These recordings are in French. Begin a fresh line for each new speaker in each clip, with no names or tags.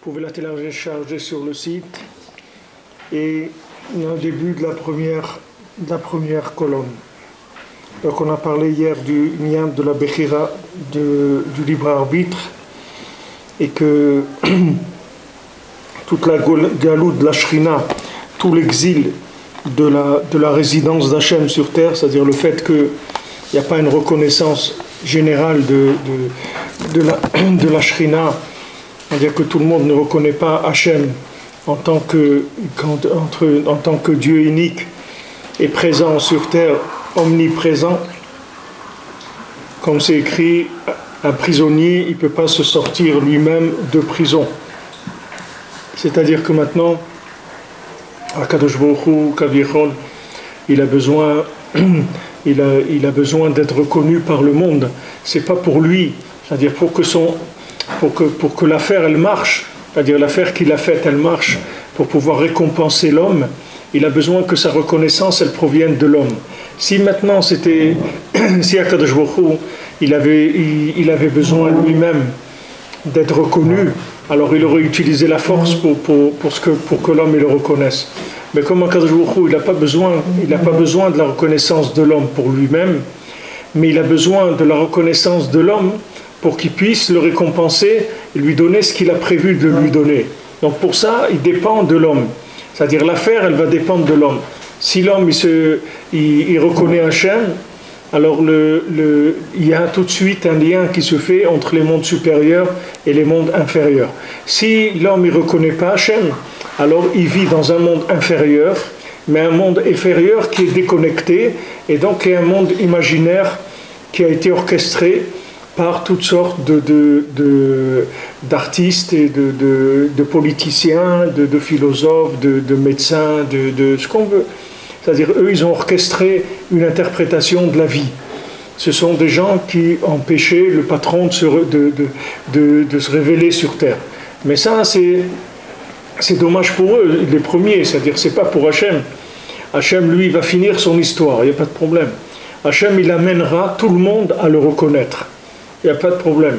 Vous pouvez la télécharger sur le site et au début de la première colonne. Donc on a parlé hier du lien de la Bechira, du libre arbitre, et que toute la galoute de la Shrina, tout l'exil de la résidence d'Hachem sur terre, c'est-à-dire le fait qu'il n'y a pas une reconnaissance générale de la Shrina, c'est-à-dire que tout le monde ne reconnaît pas Hachem en tant que Dieu unique et présent sur terre, omniprésent. Comme c'est écrit, un prisonnier, il ne peut pas se sortir lui-même de prison. C'est-à-dire que maintenant, Akadosh Baruch Hu, Kavichol, il a besoin d'être reconnu par le monde. C'est pas pour lui, c'est-à-dire pour que l'affaire elle marche, c'est-à-dire l'affaire qu'il a faite elle marche, pour pouvoir récompenser l'homme, il a besoin que sa reconnaissance elle provienne de l'homme. Si maintenant si Akadosh Baruch Hu, il avait besoin lui-même d'être reconnu, alors il aurait utilisé la force pour que l'homme le reconnaisse. Mais comme Akadosh Baruch Hu, il n'a pas besoin de la reconnaissance de l'homme pour lui-même, mais il a besoin de la reconnaissance de l'homme pour qu'il puisse le récompenser et lui donner ce qu'il a prévu de lui donner. Donc pour ça, il dépend de l'homme. C'est-à-dire l'affaire, elle va dépendre de l'homme. Si l'homme il reconnaît Hachem, alors il y a tout de suite un lien qui se fait entre les mondes supérieurs et les mondes inférieurs. Si l'homme ne reconnaît pas Hachem, alors il vit dans un monde inférieur, mais un monde inférieur qui est déconnecté, et donc il y a un monde imaginaire qui a été orchestré par toutes sortes d'artistes et de politiciens, de philosophes, de médecins, de ce qu'on veut. C'est-à-dire, eux, ils ont orchestré une interprétation de la vie. Ce sont des gens qui empêchaient le patron de se révéler sur terre. Mais ça, c'est dommage pour eux, les premiers. C'est-à-dire, c'est pas pour Hachem. Hachem, lui, va finir son histoire, il n'y a pas de problème. Hachem, il amènera tout le monde à le reconnaître. Il n'y a pas de problème.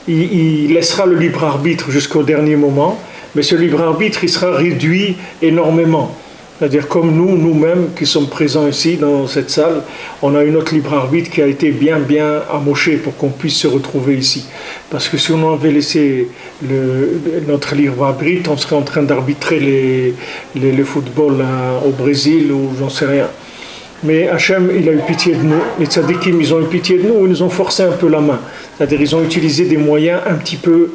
Il laissera le libre arbitre jusqu'au dernier moment, mais ce libre arbitre, il sera réduit énormément. C'est-à-dire comme nous-mêmes qui sommes présents ici dans cette salle, on a eu notre libre arbitre qui a été bien amoché pour qu'on puisse se retrouver ici. Parce que si on avait laissé notre libre arbitre, on serait en train d'arbitrer le football au Brésil ou j'en sais rien. Mais Hachem, il a eu pitié de nous. Les tzadikim, ils ont eu pitié de nous, ils nous ont forcé un peu la main. C'est-à-dire ils ont utilisé des moyens un petit peu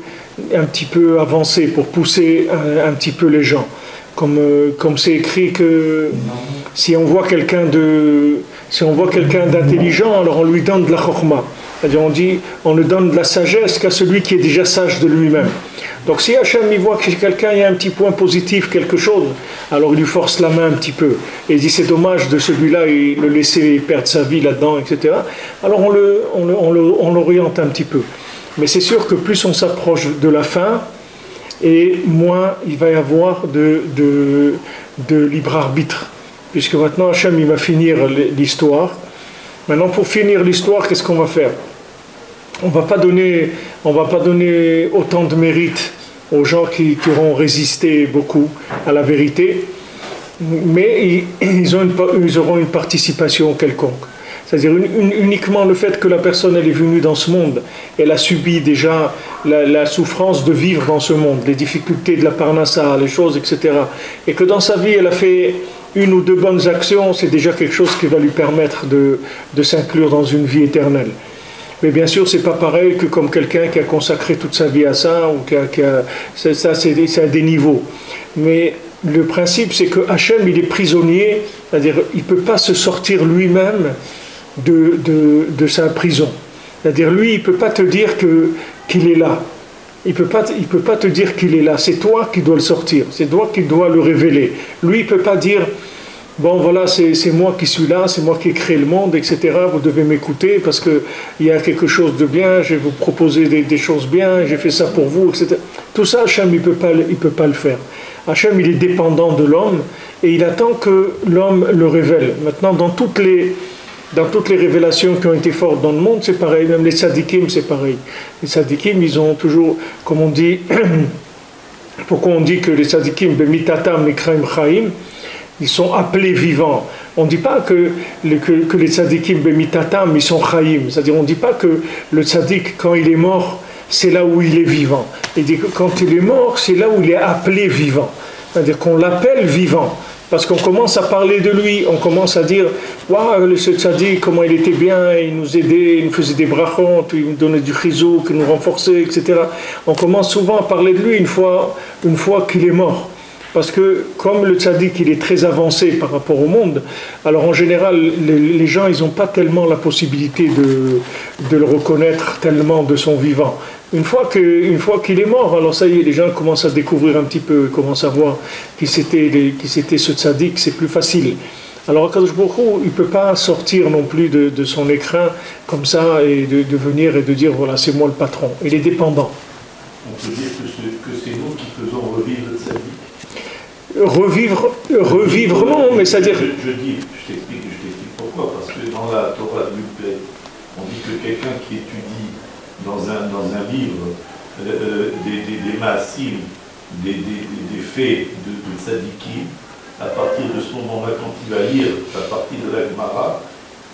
avancés pour pousser un petit peu les gens. Comme c'est écrit que si on voit quelqu'un d'intelligent, alors on lui donne de la chorma. C'est-à-dire on lui donne de la sagesse qu'à celui qui est déjà sage de lui-même. Donc si Hachem il voit que chez quelqu'un il y a un petit point positif, quelque chose, alors il lui force la main un petit peu. Et il dit c'est dommage de celui-là, il le laisser perdre sa vie là-dedans, etc. Alors on l'oriente un petit peu. Mais c'est sûr que plus on s'approche de la fin, et moins il va y avoir de libre arbitre. Puisque maintenant Hachem il va finir l'histoire. Maintenant pour finir l'histoire, qu'est-ce qu'on va faire? On va pas donner autant de mérite aux gens qui auront résisté beaucoup à la vérité, mais ils auront une participation quelconque. C'est-à-dire uniquement le fait que la personne elle est venue dans ce monde, elle a subi déjà la souffrance de vivre dans ce monde, les difficultés de la parnassa, les choses, etc. Et que dans sa vie elle a fait une ou deux bonnes actions, c'est déjà quelque chose qui va lui permettre de s'inclure dans une vie éternelle. Mais bien sûr, c'est pas pareil que comme quelqu'un qui a consacré toute sa vie à ça, ou c'est à des niveaux. Mais le principe, c'est que Hachem, il est prisonnier, c'est-à-dire il ne peut pas se sortir lui-même de sa prison. C'est-à-dire lui, il ne peut pas te dire qu'il est là. Il peut pas te dire qu'il est là. C'est toi qui dois le sortir. C'est toi qui dois le révéler. Lui, il ne peut pas dire bon voilà, c'est moi qui suis là, c'est moi qui ai créé le monde, etc. Vous devez m'écouter parce qu'il y a quelque chose de bien, je vais vous proposer des choses bien, j'ai fait ça pour vous, etc. Tout ça, Hachem, il peut pas le faire. Hachem, il est dépendant de l'homme et il attend que l'homme le révèle. Maintenant, dans toutes les révélations qui ont été fortes dans le monde, c'est pareil. Même les tzadikim, c'est pareil. Les tzadikim, ils ont toujours, comme on dit, pourquoi on dit que les tzadikim, bemitatam nikraim chaim, ils sont appelés vivants. On ne dit pas que les tzadikim bemitatam, ils sont chaim. C'est-à-dire, on ne dit pas que le tzadik, quand il est mort, c'est là où il est vivant. Il dit que quand il est mort, c'est là où il est appelé vivant. C'est-à-dire qu'on l'appelle vivant. Parce qu'on commence à parler de lui, on commence à dire « Waouh, ce tzaddik, comment il était bien, il nous aidait, il nous faisait des brachot, il nous donnait du chizuk, il nous renforçait, etc. » On commence souvent à parler de lui une fois qu'il est mort. Parce que comme le tzaddik, il est très avancé par rapport au monde, alors en général, les gens, ils n'ont pas tellement la possibilité de le reconnaître tellement de son vivant. Une fois qu'il est mort, alors ça y est, les gens commencent à découvrir un petit peu, commencent à voir qui c'était ce tzaddik, c'est plus facile. Alors Akadosh Baruch Hu, il ne peut pas sortir non plus de son écrin comme ça et de venir et de dire voilà, c'est moi le patron. Il est dépendant.
On peut dire que c'est nous qui faisons revivre le tzaddik.
Revivre, non, mais c'est-à-dire...
Je t'explique pourquoi. Parce que dans la Torah de Yupé, on dit que quelqu'un qui étudie dans un livre des maasim, des faits de tzadikim, à partir de ce moment-là, quand il va lire, à partir de la Gemara,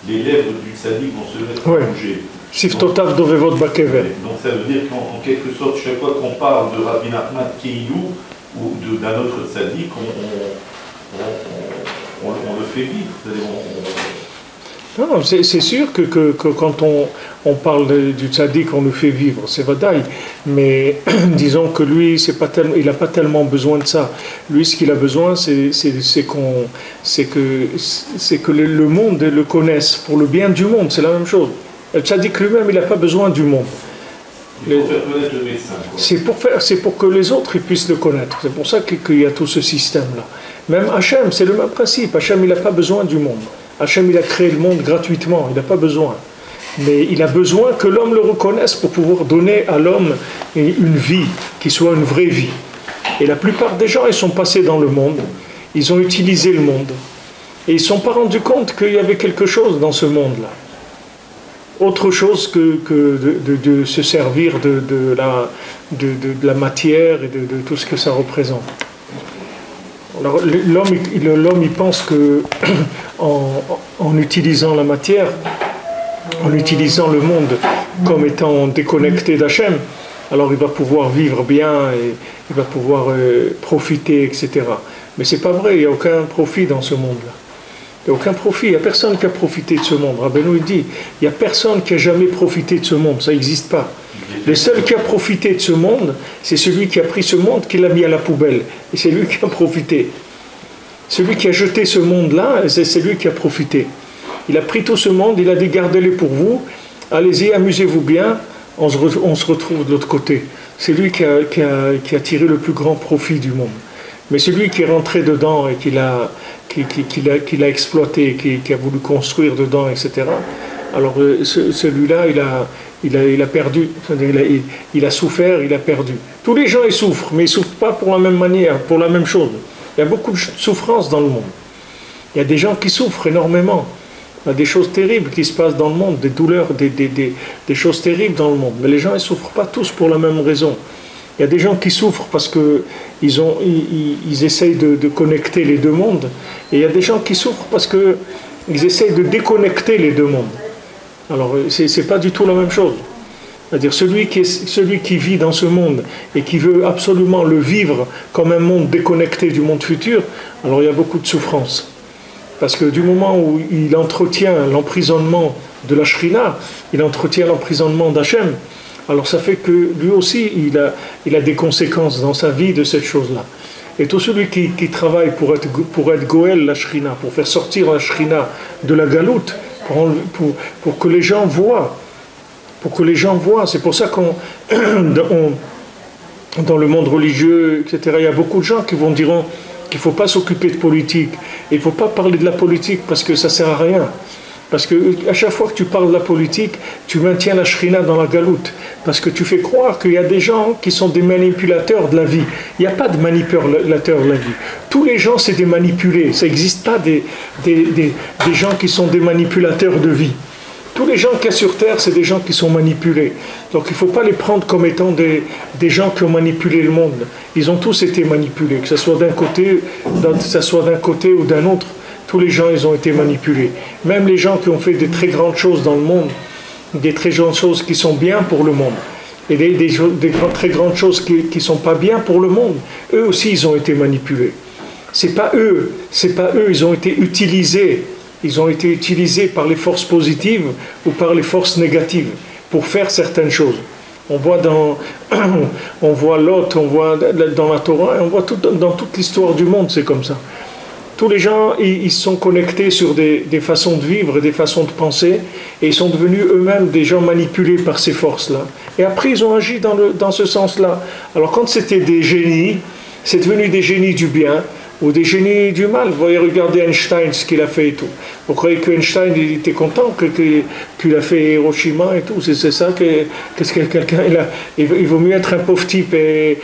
les lèvres du tzadik vont se mettre à bouger.
Siftotav dovevot bakever.
Donc ça veut dire qu'en quelque sorte, chaque fois qu'on parle de Rabbi Nachman Keilou, ou d'un autre tzaddik, on le fait vivre.
Non, c'est sûr que quand on parle du tzaddik, on le fait vivre, c'est vadaï. Mais disons que lui, il n'a pas tellement besoin de ça. Lui, ce qu'il a besoin, c'est que le monde le connaisse pour le bien du monde. C'est la même chose. Le tzaddik lui-même, il n'a pas besoin du monde.
Il faut faire connaître le médecin.
C'est pour que les autres ils puissent le connaître. C'est pour ça qu'il y a tout ce système-là. Même Hachem, c'est le même principe. Hachem, il n'a pas besoin du monde. Hachem, il a créé le monde gratuitement. Il n'a pas besoin. Mais il a besoin que l'homme le reconnaisse pour pouvoir donner à l'homme une vie qui soit une vraie vie. Et la plupart des gens, ils sont passés dans le monde. Ils ont utilisé le monde. Et ils ne se sont pas rendus compte qu'il y avait quelque chose dans ce monde-là. Autre chose que de se servir de la matière et de tout ce que ça représente. Alors l'homme il pense que en utilisant la matière, en utilisant le monde comme étant déconnecté d'Hachem, alors il va pouvoir vivre bien et il va pouvoir profiter, etc. Mais c'est pas vrai, il n'y a aucun profit dans ce monde-là. Il n'y a aucun profit, il n'y a personne qui a profité de ce monde. Rabbeinu il dit, il n'y a personne qui a jamais profité de ce monde, ça n'existe pas. Le seul qui a profité de ce monde, c'est celui qui a pris ce monde, qui l'a mis à la poubelle. Et c'est lui qui a profité. Celui qui a jeté ce monde-là, c'est lui qui a profité. Il a pris tout ce monde, il a dit, gardez-les pour vous, allez-y, amusez-vous bien, on se retrouve de l'autre côté. C'est lui qui a tiré le plus grand profit du monde. Mais celui qui est rentré dedans et qui l'a exploité, qui a voulu construire dedans, etc. Alors celui-là, il a perdu, il a souffert, il a perdu. Tous les gens, ils souffrent, mais ils ne souffrent pas pour la même manière, pour la même chose. Il y a beaucoup de souffrance dans le monde. Il y a des gens qui souffrent énormément. Il y a des choses terribles qui se passent dans le monde, des douleurs, des choses terribles dans le monde. Mais les gens, ils ne souffrent pas tous pour la même raison. Il y a des gens qui souffrent parce qu'ils essayent de connecter les deux mondes. Et il y a des gens qui souffrent parce qu'ils essayent de déconnecter les deux mondes. Alors, ce n'est pas du tout la même chose. C'est-à-dire celui qui vit dans ce monde et qui veut absolument le vivre comme un monde déconnecté du monde futur, alors il y a beaucoup de souffrance. Parce que du moment où il entretient l'emprisonnement de la Shrina, il entretient l'emprisonnement d'Hachem, alors ça fait que lui aussi, il a des conséquences dans sa vie de cette chose-là. Et tout celui qui travaille pour être Goël, la Shrina, pour faire sortir la Shrina de la galoute, pour que les gens voient, c'est pour ça dans le monde religieux, etc., il y a beaucoup de gens qui diront qu'il ne faut pas s'occuper de politique, il ne faut pas parler de la politique parce que ça ne sert à rien. Parce que à chaque fois que tu parles de la politique, tu maintiens la shrina dans la galoute. Parce que tu fais croire qu'il y a des gens qui sont des manipulateurs de la vie. Il n'y a pas de manipulateurs de la vie. Tous les gens, c'est des manipulés. Ça n'existe pas des gens qui sont des manipulateurs de vie. Tous les gens qu'il y a sur Terre, c'est des gens qui sont manipulés. Donc il ne faut pas les prendre comme étant des gens qui ont manipulé le monde. Ils ont tous été manipulés, que ce soit d'un côté ou d'un autre. Tous les gens, ils ont été manipulés. Même les gens qui ont fait des très grandes choses dans le monde, des très grandes choses qui sont bien pour le monde, et des très grandes choses qui ne sont pas bien pour le monde, eux aussi, ils ont été manipulés. C'est pas eux, ils ont été utilisés. Ils ont été utilisés par les forces positives ou par les forces négatives pour faire certaines choses. On voit Lot, on voit dans la Torah, on voit dans toute l'histoire du monde, c'est comme ça. Tous les gens, ils sont connectés sur des façons de vivre, des façons de penser, et ils sont devenus eux-mêmes des gens manipulés par ces forces-là. Et après, ils ont agi dans ce sens-là. Alors quand c'était des génies, c'est devenu des génies du bien, ou des génies du mal. Vous voyez, regardez Einstein, ce qu'il a fait et tout. Vous croyez qu'Einstein, il était content qu'il a fait Hiroshima et tout. C'est ça qu'est-ce que quelqu'un... Il vaut mieux être un pauvre type et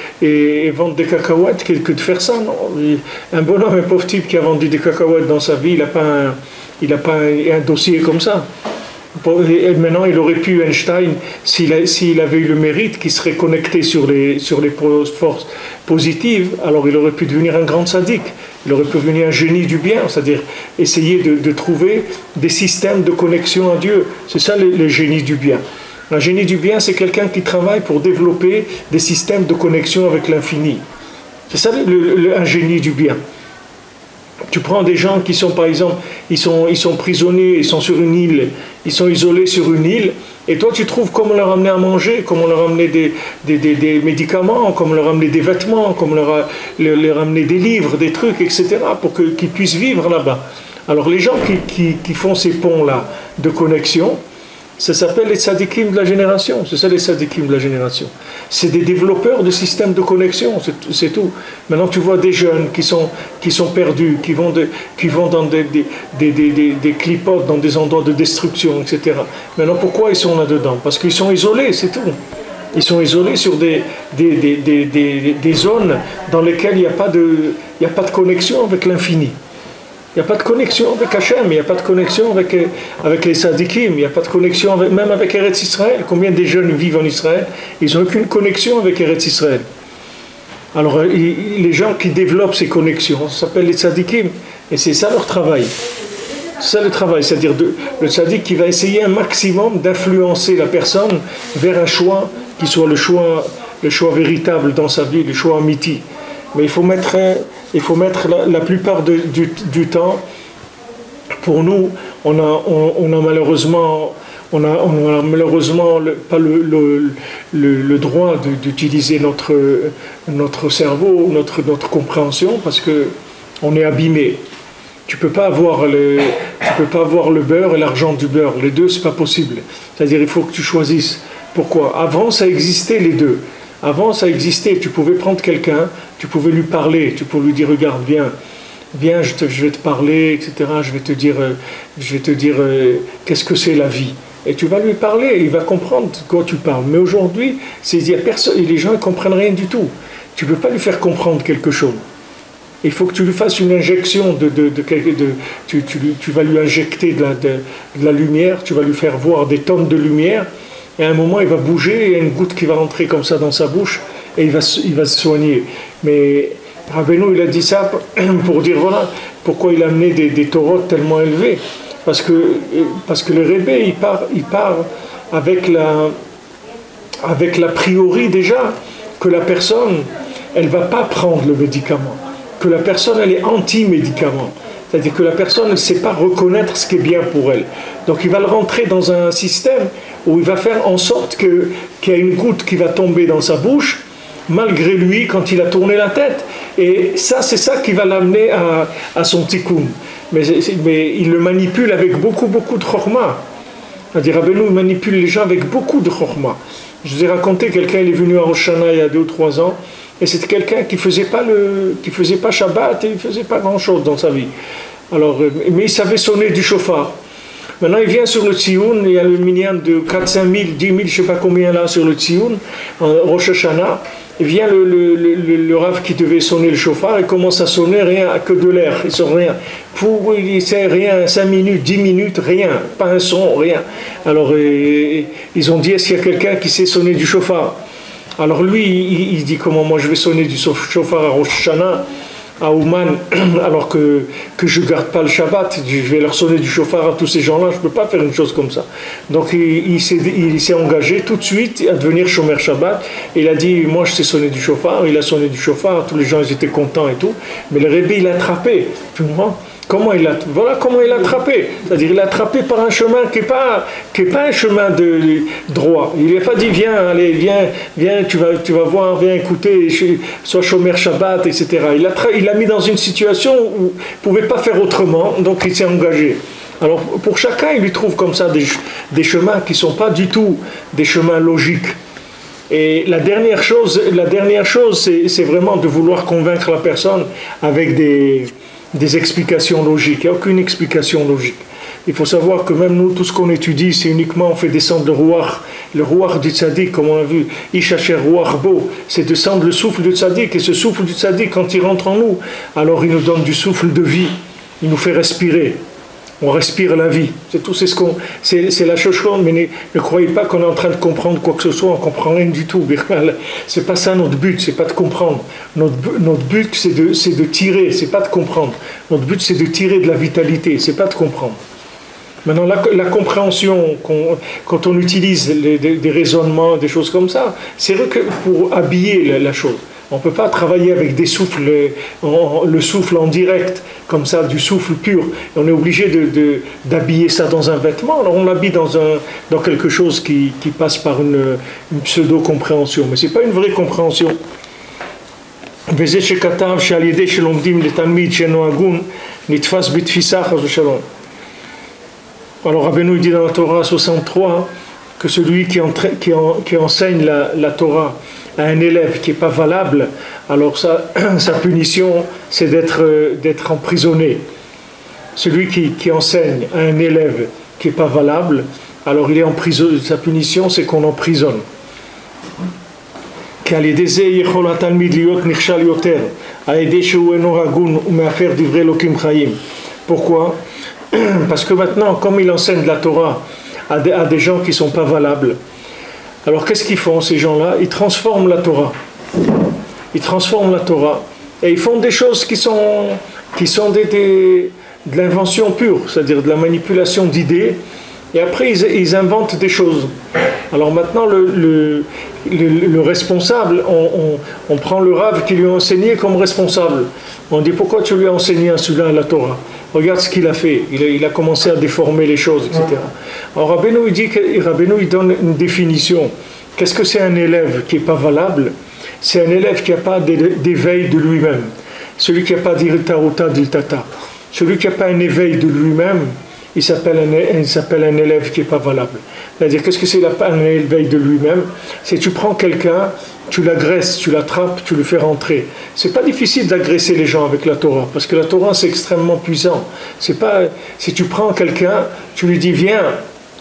vendre des cacahuètes que de faire ça, non. Un bonhomme, un pauvre type qui a vendu des cacahuètes dans sa vie, il n'a pas un dossier comme ça. Et maintenant, il aurait pu, Einstein, s'il avait eu le mérite, qu'il serait connecté sur les forces positives, alors il aurait pu devenir un grand sadique. Il aurait pu devenir un génie du bien, c'est-à-dire essayer de trouver des systèmes de connexion à Dieu. C'est ça le génie du bien. Un génie du bien, c'est quelqu'un qui travaille pour développer des systèmes de connexion avec l'infini. C'est ça un génie du bien. Tu prends des gens qui sont, par exemple, ils sont prisonniers, ils sont sur une île, ils sont isolés sur une île, et toi tu trouves comment leur amener à manger, comment leur amener des médicaments, comment leur amener des vêtements, comment leur amener des livres, des trucs, etc., pour qu'ils puissent vivre là-bas. Alors les gens qui font ces ponts-là de connexion, ça s'appelle les tzadikim de la génération. C'est ça les tzadikim de la génération. C'est des développeurs de systèmes de connexion, c'est tout. Maintenant tu vois des jeunes qui sont perdus, qui vont dans des clipotes, dans des endroits de destruction, etc. Maintenant pourquoi ils sont là-dedans? Parce qu'ils sont isolés, c'est tout. Ils sont isolés sur des zones dans lesquelles il n'y a pas de connexion avec l'infini. Il n'y a pas de connexion avec Hachem, il n'y a pas de connexion avec les Sadikim, il n'y a pas de connexion même avec Eretz Israël. Combien de jeunes vivent en Israël? Ils n'ont aucune connexion avec Eretz Israël. Alors les gens qui développent ces connexions, ça s'appelle les Sadikim, et c'est ça leur travail. C'est ça le travail, c'est-à-dire le Sadik qui va essayer un maximum d'influencer la personne vers un choix qui soit le choix véritable dans sa vie, le choix amiti. Mais il faut mettre la plupart du temps, pour nous, on a malheureusement pas le droit d'utiliser notre cerveau, notre compréhension, parce qu'on est abîmé. Tu peux pas avoir le beurre et l'argent du beurre. Les deux, c'est pas possible. C'est-à-dire, il faut que tu choisisses. Pourquoi? Avant, ça existait les deux. Avant, ça existait. Tu pouvais prendre quelqu'un, tu pouvais lui parler, tu pouvais lui dire, regarde, viens, je vais te parler, etc. Je vais te dire qu'est-ce que c'est la vie. Et tu vas lui parler, il va comprendre de quoi tu parles. Mais aujourd'hui, il y a personne, les gens ne comprennent rien du tout. Tu ne peux pas lui faire comprendre quelque chose. Il faut que tu lui fasses une injection tu vas lui injecter de la lumière, tu vas lui faire voir des tonnes de lumière, et à un moment il va bouger, il y a une goutte qui va rentrer comme ça dans sa bouche, et il va se soigner. Mais Rabbeinu, il a dit ça pour dire voilà pourquoi il a amené des torotes tellement élevées. Parce que le Rebbe, il part avec l'a priori déjà que la personne, elle ne va pas prendre le médicament. Que la personne, elle est anti-médicament. C'est-à-dire que la personne ne sait pas reconnaître ce qui est bien pour elle. Donc il va le rentrer dans un système où il va faire en sorte qu'il y a une goutte qui va tomber dans sa bouche, malgré lui, quand il a tourné la tête. Et ça, c'est ça qui va l'amener à son tikkun. Mais il le manipule avec beaucoup de chorma. C'est-à-dire, Rabbeinu manipule les gens avec beaucoup de chorma. Je vous ai raconté, quelqu'un il est venu à Rosh Hashanah il y a 2 ou 3 ans, et c'était quelqu'un qui faisait pas Shabbat et il faisait pas grand-chose dans sa vie. Alors, mais il savait sonner du chauffard. Maintenant, il vient sur le Tsioun, il y a le minyan de 4, 5 000, 10 000, je ne sais pas combien là sur le Tsioun, en Rosh Hashanah. Il vient le Rav qui devait sonner le chauffard, il commence à sonner rien que de l'air, il sort rien. Il sait rien, 5 minutes, 10 minutes, rien, pas un son, rien. Alors ils ont dit, est-ce qu'il y a quelqu'un qui sait sonner du chauffard? Alors lui, il dit, comment moi je vais sonner du chauffard à Rosh Hashanah, à Ouman, alors que je ne garde pas le Shabbat, je vais leur sonner du chauffard à tous ces gens-là, je ne peux pas faire une chose comme ça. Donc il s'est engagé tout de suite à devenir Shomer Shabbat. Il a dit, moi je sais sonner du chauffard, il a sonné du chauffard, tous les gens ils étaient contents et tout, mais le Rebbe il l'a attrapé, tu vois. Voilà comment il l'a attrapé. C'est-à-dire il l'a attrapé par un chemin qui n'est pas un chemin de droit. Il lui a pas dit viens, allez, viens, tu vas voir, viens écouter, sois Shomer Shabbat, etc. Il l'a mis dans une situation où il ne pouvait pas faire autrement, donc il s'est engagé. Alors pour chacun, il lui trouve comme ça des chemins qui ne sont pas du tout des chemins logiques. Et la dernière chose, c'est vraiment de vouloir convaincre la personne avec des explications logiques. Il n'y a aucune explication logique. Il faut savoir que même nous, tout ce qu'on étudie, c'est uniquement, on fait descendre le rouach du tzaddik, comme on a vu, Ishacher rouach bo, c'est descendre le souffle du tzaddik, et ce souffle du tzaddik, quand il rentre en nous, alors il nous donne du souffle de vie, il nous fait respirer. On respire la vie, c'est tout, c'est la chose, mais ne croyez pas qu'on est en train de comprendre quoi que ce soit, on ne comprend rien du tout. C'est pas ça notre but, c'est pas de comprendre. Notre but c'est de tirer, c'est pas de comprendre. Notre but c'est de tirer de la vitalité, c'est pas de comprendre. Maintenant la compréhension, quand on utilise des raisonnements, des choses comme ça, c'est vrai que pour habiller la chose. On ne peut pas travailler avec des souffles, le souffle en direct, comme ça, du souffle pur. Et on est obligé d'habiller ça dans un vêtement. Alors on l'habille dans quelque chose qui passe par une pseudo-compréhension. Mais ce n'est pas une vraie compréhension. Alors Rabbeinu dit dans la Torah 63 que celui qui enseigne la Torah à un élève qui n'est pas valable, alors sa punition, c'est d'être emprisonné. Celui qui enseigne à un élève qui n'est pas valable, alors il est emprisonné. Sa punition, c'est qu'on emprisonne. Pourquoi? Parce que maintenant, comme il enseigne la Torah à des gens qui ne sont pas valables, alors qu'est-ce qu'ils font ces gens-là? Ils transforment la Torah. Ils transforment la Torah. Et ils font des choses qui sont de l'invention pure, c'est-à-dire de la manipulation d'idées. Et après, ils inventent des choses. Alors maintenant, le responsable, on prend le Rav qui lui a enseigné comme responsable. On dit, pourquoi tu lui as enseigné à celui-là la Torah? Regarde ce qu'il a fait. Il a commencé à déformer les choses, etc. Alors Rabbeinu, il donne une définition. Qu'est-ce que c'est un élève qui n'est pas valable? C'est un élève qui n'a pas d'éveil de lui-même. Celui qui n'a pas d'irtaruta d'iltata. Celui qui n'a pas un éveil de lui-même, il s'appelle un élève qui n'est pas valable. C'est-à-dire, qu'est-ce que c'est un éveil de lui-même? C'est tu prends quelqu'un, tu l'agresses, tu l'attrapes, tu le fais rentrer. C'est pas difficile d'agresser les gens avec la Torah, parce que la Torah c'est extrêmement puissant. C'est pas, si tu prends quelqu'un, tu lui dis viens,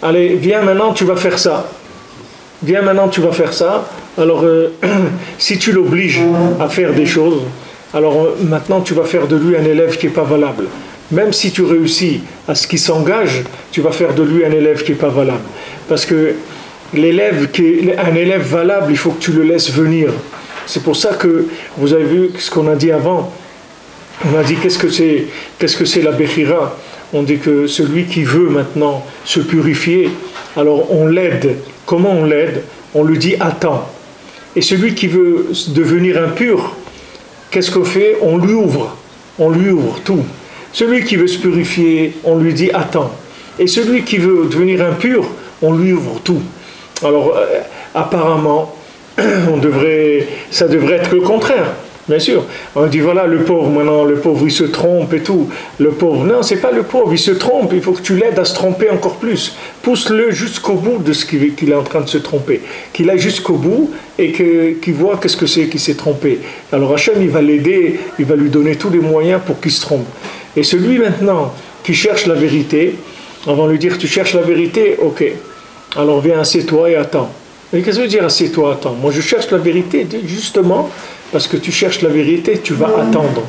allez, viens maintenant, tu vas faire ça. Viens maintenant, tu vas faire ça. Alors, si tu l'obliges à faire des choses, alors maintenant tu vas faire de lui un élève qui n'est pas valable. Même si tu réussis à ce qu'il s'engage, tu vas faire de lui un élève qui n'est pas valable. Parce que un élève valable, il faut que tu le laisses venir. C'est pour ça que vous avez vu ce qu'on a dit avant. On a dit qu'est-ce que c'est la Bechira. On dit que celui qui veut maintenant se purifier, alors on l'aide. Comment on l'aide? On lui dit attends. Et celui qui veut devenir impur, qu'est-ce qu'on fait? On lui ouvre tout. Celui qui veut se purifier, on lui dit attends. Et celui qui veut devenir impur, on lui ouvre tout. Alors, apparemment, ça devrait être le contraire, bien sûr. On dit voilà, le pauvre, maintenant, le pauvre, il se trompe et tout. Le pauvre, non, c'est pas le pauvre, il se trompe. Il faut que tu l'aides à se tromper encore plus. Pousse-le jusqu'au bout de ce qu'il est en train de se tromper. Qu'il aille jusqu'au bout et qu'il voit qu'est-ce que c'est qu'il s'est trompé. Alors, Hachem, il va l'aider, il va lui donner tous les moyens pour qu'il se trompe. Et celui maintenant qui cherche la vérité, On va lui dire, tu cherches la vérité, ok. Alors viens, assieds-toi et attends. Mais qu'est-ce que ça veut dire, assieds-toi, attends? Moi je cherche la vérité, justement, parce que tu cherches la vérité, tu vas attendre.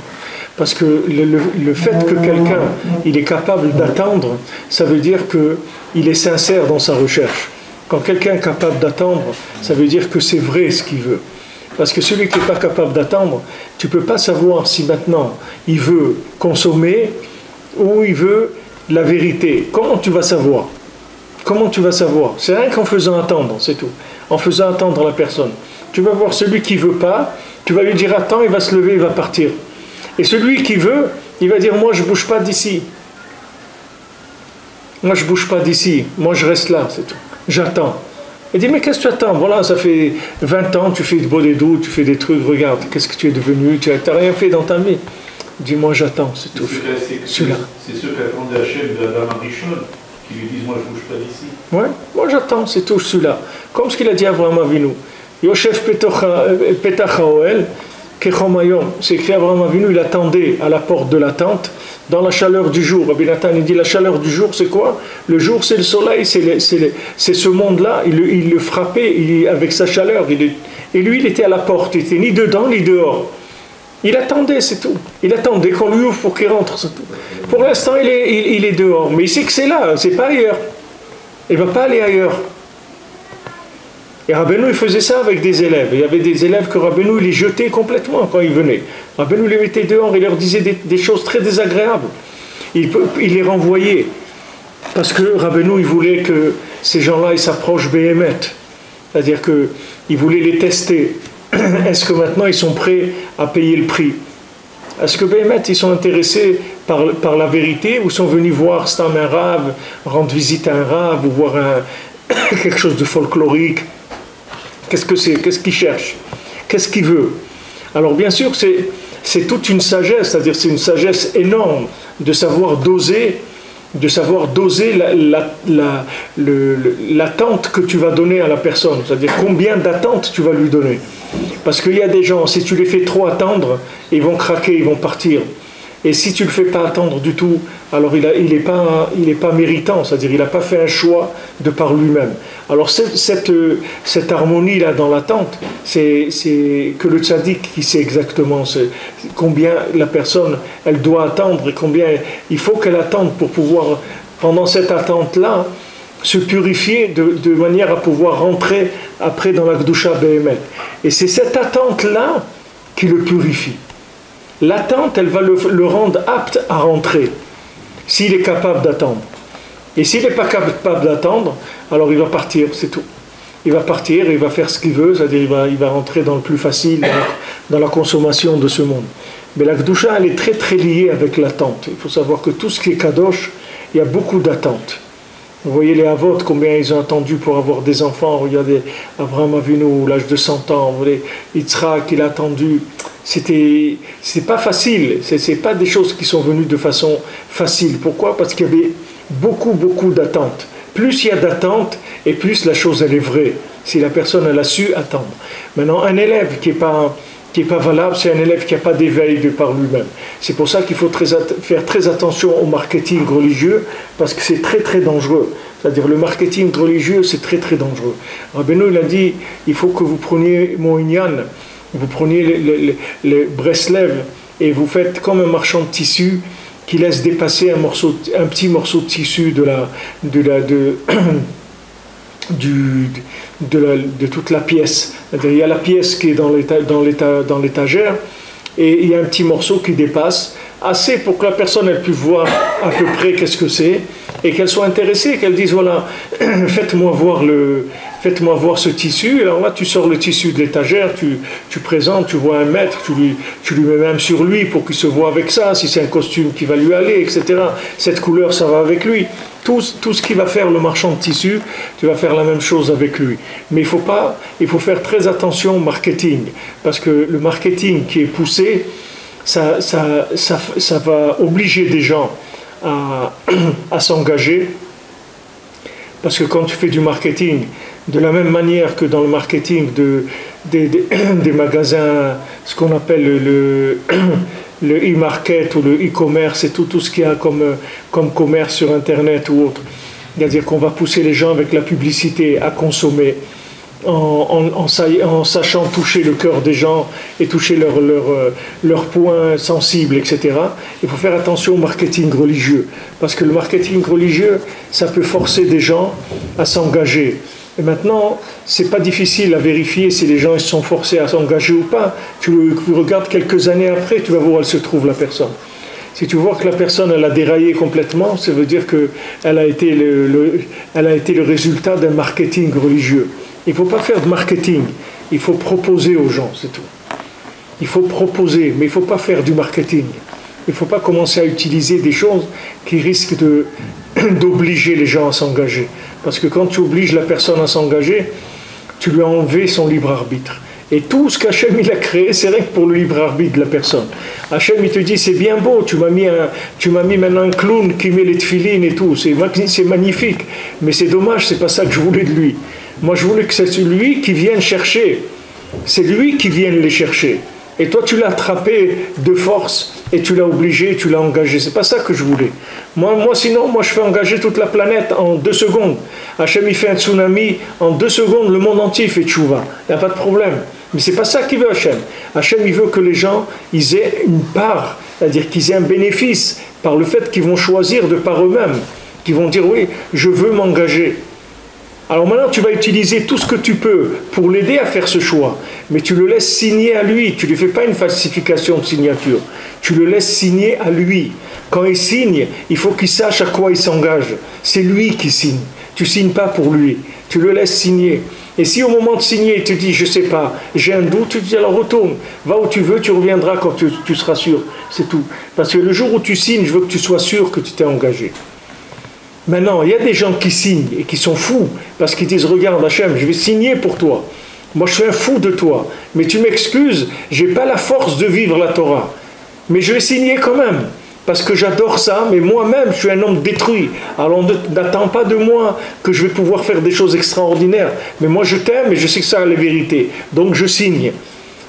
Parce que le fait que quelqu'un il est capable d'attendre, ça veut dire qu'il est sincère dans sa recherche. Quand quelqu'un est capable d'attendre, ça veut dire que c'est vrai ce qu'il veut. Parce que celui qui n'est pas capable d'attendre, tu ne peux pas savoir si maintenant il veut consommer ou il veut la vérité. Comment tu vas savoir? Comment tu vas savoir? C'est rien qu'en faisant attendre, c'est tout. En faisant attendre la personne. Tu vas voir celui qui ne veut pas, tu vas lui dire attends, il va se lever, il va partir. Et celui qui veut, il va dire moi je ne bouge pas d'ici. Moi je ne bouge pas d'ici, moi je reste là, c'est tout. J'attends. Il dit mais qu'est-ce que tu attends? Voilà, ça fait 20 ans, tu fais de beaux des doux, tu fais des trucs, regarde, qu'est-ce que tu es devenu? Tu n'as rien fait dans ta vie. Dis-moi j'attends, c'est tout. Celui-là.
C'est ceux qui attendent Hachem de la dame Rishon, qui lui disent moi je ne bouge pas d'ici.
Ouais, moi j'attends, c'est tout celui-là. Comme ce qu'il a dit à Avraham Avinu. Yoshef Petach Haoel, Kechomayom. C'est écrit Avraham Avinu, il attendait à la porte de la tente dans la chaleur du jour. Rabbi Nathan il dit la chaleur du jour c'est quoi? Le jour c'est le soleil, c'est ce monde-là, il le frappait avec sa chaleur. Et lui il était à la porte, il était ni dedans ni dehors. Il attendait, c'est tout. Il attendait qu'on lui ouvre pour qu'il rentre, c'est tout. Pour l'instant il est dehors, mais il sait que c'est là, c'est pas ailleurs. Il ne va pas aller ailleurs. Et Rabbeinu, il faisait ça avec des élèves. Il y avait des élèves que Rabbeinu, il les jetait complètement quand ils venaient. Rabbeinu les mettait dehors, il leur disait des choses très désagréables. Il les renvoyait. Parce que Rabbeinu, il voulait que ces gens-là, ils s'approchent Béhémet. C'est-à-dire qu'il voulait les tester. Est-ce que maintenant, ils sont prêts à payer le prix? Est-ce que Béhémet, ils sont intéressés par la vérité ou sont venus voir Stam un rave, rendre visite à un rave ou voir quelque chose de folklorique? Qu'est-ce que c'est? Qu'est-ce qu'il cherche? Qu'est-ce qu'il veut? Alors bien sûr, c'est toute une sagesse, c'est-à-dire c'est une sagesse énorme de savoir doser l'attente que tu vas donner à la personne, c'est-à-dire combien d'attente tu vas lui donner. Parce qu'il y a des gens, si tu les fais trop attendre, ils vont craquer, ils vont partir. Et si tu ne le fais pas attendre du tout, alors il n'est pas méritant, c'est-à-dire il n'a pas fait un choix de par lui-même. Alors cette harmonie-là dans l'attente, c'est que le tzaddik qui sait exactement combien la personne elle doit attendre et combien il faut qu'elle attende pour pouvoir, pendant cette attente-là, se purifier de manière à pouvoir rentrer après dans la Kedusha Béhémet. Et c'est cette attente-là qui le purifie. L'attente, elle va le rendre apte à rentrer, s'il est capable d'attendre. Et s'il n'est pas capable d'attendre, alors il va partir, c'est tout. Il va partir, il va faire ce qu'il veut, c'est-à-dire il va rentrer dans le plus facile, dans la consommation de ce monde. Mais la Kedusha, elle est très très liée avec l'attente. Il faut savoir que tout ce qui est Kadosh, il y a beaucoup d'attentes. Vous voyez les Avot, combien ils ont attendu pour avoir des enfants. Regardez Avraham Avinu, l'âge de 100 ans. Vous voyez Yitzhak, il a attendu. C'est pas facile. C'est pas des choses qui sont venues de façon facile. Pourquoi? Parce qu'il y avait beaucoup d'attentes. Plus il y a d'attentes, et plus la chose elle est vraie. Si la personne elle a su attendre. Maintenant, un élève qui est pas valable, c'est un élève qui n'a pas d'éveil de par lui-même. C'est pour ça qu'il faut faire très attention au marketing religieux, parce que c'est très très dangereux. C'est-à-dire le marketing religieux, c'est très très dangereux. Rabbeinu, il a dit, il faut que vous preniez mon inyan, vous preniez les Breslev, et vous faites comme un marchand de tissu qui laisse dépasser un petit morceau de tissu de toute la pièce. Il y a la pièce qui est dans l'étagère et il y a un petit morceau qui dépasse, assez pour que la personne elle puisse voir à peu près qu'est-ce que c'est et qu'elle soit intéressée, qu'elle dise voilà, faites-moi voir ce tissu. Alors là tu sors le tissu de l'étagère, tu présentes, tu vois un maître, tu lui mets même sur lui pour qu'il se voit avec ça, si c'est un costume qui va lui aller, etc. Cette couleur ça va avec lui. Tout ce qui va faire le marchand de tissu, tu vas faire la même chose avec lui. Mais il faut faire très attention au marketing, parce que le marketing qui est poussé, ça va obliger des gens à s'engager, parce que quand tu fais du marketing, de la même manière que dans le marketing des magasins, ce qu'on appelle le e-market ou le e-commerce et tout ce qu'il y a comme commerce sur Internet ou autre. C'est-à-dire qu'on va pousser les gens avec la publicité à consommer en sachant toucher le cœur des gens et toucher leurs points sensibles, etc. Il faut faire attention au marketing religieux, parce que le marketing religieux, ça peut forcer des gens à s'engager. Et maintenant, c'est pas difficile à vérifier si les gens ils sont forcés à s'engager ou pas. Tu regardes quelques années après, tu vas voir où elle se trouve, la personne. Si tu vois que la personne elle a déraillé complètement, ça veut dire qu'elle a été le résultat d'un marketing religieux. Il ne faut pas faire de marketing, il faut proposer aux gens, c'est tout. Il faut proposer, mais il ne faut pas faire du marketing. Il ne faut pas commencer à utiliser des choses qui risquent d'obliger les gens à s'engager. Parce que quand tu obliges la personne à s'engager, tu lui as enlevé son libre arbitre. Et tout ce qu'Hachem il a créé, c'est rien que pour le libre arbitre de la personne. Hachem il te dit, c'est bien beau, tu m'as mis maintenant un clown qui met les tefilines et tout, c'est magnifique. Mais c'est dommage, c'est pas ça que je voulais de lui. Moi, je voulais que c'est lui qui vienne chercher. C'est lui qui vienne les chercher. Et toi, tu l'as attrapé de force et tu l'as obligé, tu l'as engagé. C'est pas ça que je voulais. Sinon, je fais engager toute la planète en 2 secondes. Hachem, il fait un tsunami. En 2 secondes, le monde entier fait tchouva. Il n'y a pas de problème. Mais c'est pas ça qu'il veut, Hachem. Hachem, il veut que les gens, ils aient une part. C'est-à-dire qu'ils aient un bénéfice par le fait qu'ils vont choisir de par eux-mêmes. Qu'ils vont dire, oui, je veux m'engager. Alors maintenant, tu vas utiliser tout ce que tu peux pour l'aider à faire ce choix. Mais tu le laisses signer à lui. Tu ne lui fais pas une falsification de signature. Tu le laisses signer à lui. Quand il signe, il faut qu'il sache à quoi il s'engage. C'est lui qui signe. Tu ne signes pas pour lui. Tu le laisses signer. Et si au moment de signer, il te dit, je ne sais pas, j'ai un doute, tu te dis, alors retourne. Va où tu veux, tu reviendras quand tu seras sûr. C'est tout. Parce que le jour où tu signes, je veux que tu sois sûr que tu t'es engagé. Maintenant, il y a des gens qui signent et qui sont fous parce qu'ils disent, regarde Hachem, je vais signer pour toi. Moi, je suis un fou de toi. Mais tu m'excuses, je n'ai pas la force de vivre la Torah. Mais je vais signer quand même. Parce que j'adore ça, mais moi-même, je suis un homme détruit. Alors, n'attends pas de moi que je vais pouvoir faire des choses extraordinaires. Mais moi, je t'aime et je sais que ça, c'est la vérité. Donc, je signe.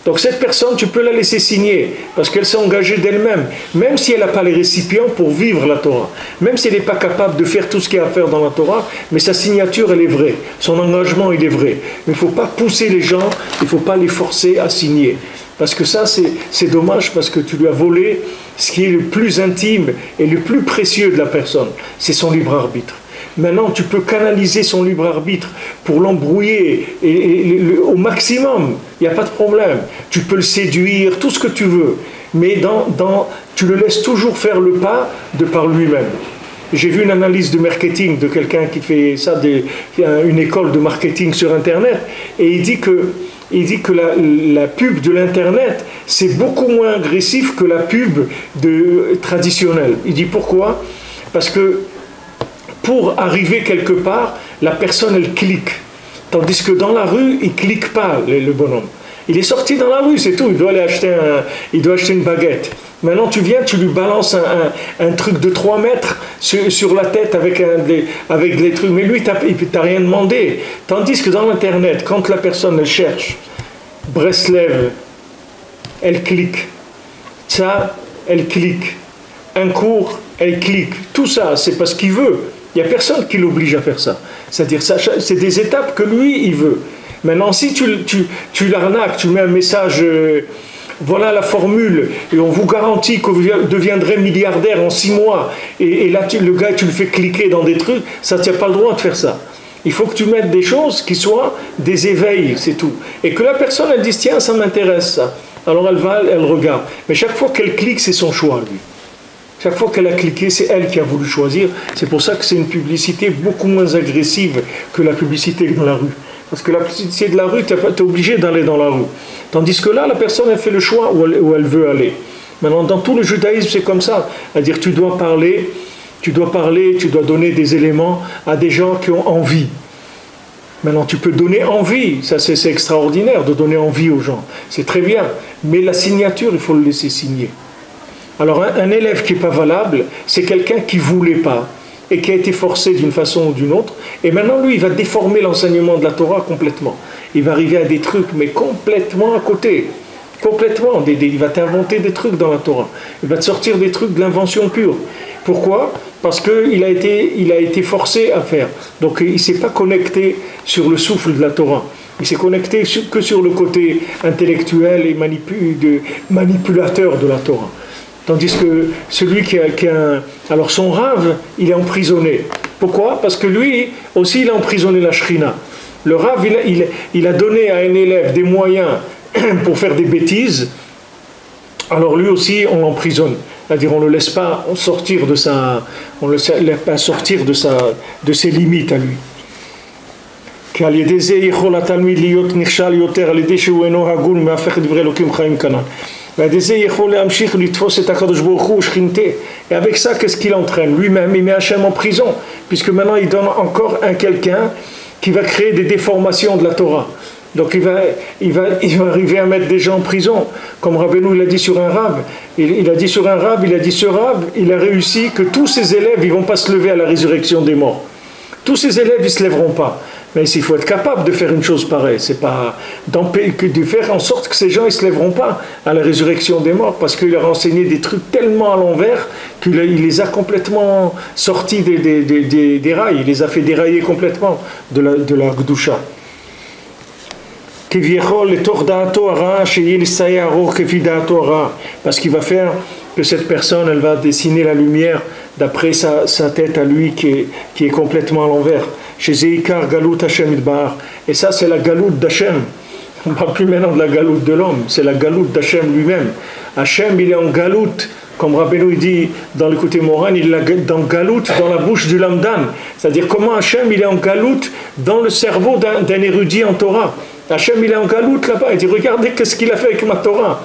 Donc cette personne, tu peux la laisser signer, parce qu'elle s'est engagée d'elle-même, même si elle n'a pas les récipients pour vivre la Torah, même si elle n'est pas capable de faire tout ce qu'il y a à faire dans la Torah, mais sa signature, elle est vraie, son engagement, il est vrai. Mais il ne faut pas pousser les gens, il ne faut pas les forcer à signer. Parce que ça, c'est dommage, parce que tu lui as volé ce qui est le plus intime et le plus précieux de la personne, c'est son libre arbitre. Maintenant, tu peux canaliser son libre arbitre pour l'embrouiller au maximum. Il n'y a pas de problème. Tu peux le séduire, tout ce que tu veux. Mais tu le laisses toujours faire le pas de par lui-même. J'ai vu une analyse de marketing de quelqu'un qui fait ça, une école de marketing sur Internet, et il dit que la pub de l'Internet, c'est beaucoup moins agressif que la pub traditionnelle. Il dit pourquoi ? Parce que pour arriver quelque part, la personne, elle clique. Tandis que dans la rue, il ne clique pas, le bonhomme. Il est sorti dans la rue, c'est tout. Il doit aller acheter une baguette. Maintenant, tu viens, tu lui balances un truc de 3 mètres sur la tête avec des trucs. Mais lui, il t'a rien demandé. Tandis que dans l'Internet, quand la personne, elle cherche Breslev, elle clique. Ça, elle clique. Un cours, elle clique. Tout ça, c'est parce qu'il veut. Il n'y a personne qui l'oblige à faire ça. C'est-à-dire, c'est des étapes que lui, il veut. Maintenant, si tu l'arnaques, tu mets un message, voilà la formule, et on vous garantit que vous deviendrez milliardaire en 6 mois, et là, le gars, tu le fais cliquer dans des trucs, ça, tu n'as pas le droit de faire ça. Il faut que tu mettes des choses qui soient des éveils, c'est tout. Et que la personne, elle dise, tiens, ça m'intéresse, ça. Alors, elle regarde. Mais chaque fois qu'elle clique, c'est son choix, lui. Chaque fois qu'elle a cliqué, c'est elle qui a voulu choisir. C'est pour ça que c'est une publicité beaucoup moins agressive que la publicité dans la rue. Parce que la publicité de la rue, tu es obligé d'aller dans la rue. Tandis que là, la personne, elle fait le choix où elle veut aller. Maintenant, dans tout le judaïsme, c'est comme ça. C'est-à-dire, tu dois parler, tu dois donner des éléments à des gens qui ont envie. Maintenant, tu peux donner envie. Ça, c'est extraordinaire de donner envie aux gens. C'est très bien. Mais la signature, il faut le laisser signer. Alors un élève qui n'est pas valable, c'est quelqu'un qui ne voulait pas et qui a été forcé d'une façon ou d'une autre. Et maintenant, lui, il va déformer l'enseignement de la Torah complètement. Il va arriver à des trucs, mais complètement à côté. Complètement. Il va t'inventer des trucs dans la Torah. Il va te sortir des trucs de l'invention pure. Pourquoi? Parce qu'il a été forcé à faire. Donc il ne s'est pas connecté sur le souffle de la Torah. Il s'est connecté que sur le côté intellectuel et manipulateur de la Torah. Tandis que celui qui a alors son rave, il est emprisonné. Pourquoi? Parce que lui aussi, il a emprisonné la Shrina. Le rave, il a donné à un élève des moyens pour faire des bêtises. Alors lui aussi, on l'emprisonne. C'est-à-dire, on ne le laisse pas sortir de ses limites à lui. Et avec ça, qu'est-ce qu'il entraîne? Lui-même, il met Hachem en prison, puisque maintenant il donne encore un quelqu'un qui va créer des déformations de la Torah. Donc il va arriver à mettre des gens en prison. Comme Rabbeinu il a dit sur un rave. Il a dit ce rave, il a réussi que tous ses élèves, ils ne vont pas se lever à la résurrection des morts. Tous ses élèves, ils ne se lèveront pas. Mais il faut être capable de faire une chose pareille. C'est pas de faire en sorte que ces gens ne se lèveront pas à la résurrection des morts, parce qu'il leur a enseigné des trucs tellement à l'envers qu'il les a complètement sortis des rails. Il les a fait dérailler complètement de la Gdusha. Parce qu'il va faire que cette personne, elle va dessiner la lumière d'après sa tête à lui qui est complètement à l'envers. Chez Zeikar Galut Hashem Idbar. Et ça, c'est la Galut d'Hachem. On ne parle plus maintenant de la Galut de l'homme, c'est la Galut d'Hachem lui-même. Hachem, il est en Galut, comme Rabbeinu dit dans le côté Moran, il est dans Galut, dans la bouche du Lamdan. C'est-à-dire comment Hachem, il est en Galut dans le cerveau d'un érudit en Torah. Hachem, il est en Galut là-bas. Il dit, regardez qu'est-ce qu'il a fait avec ma Torah.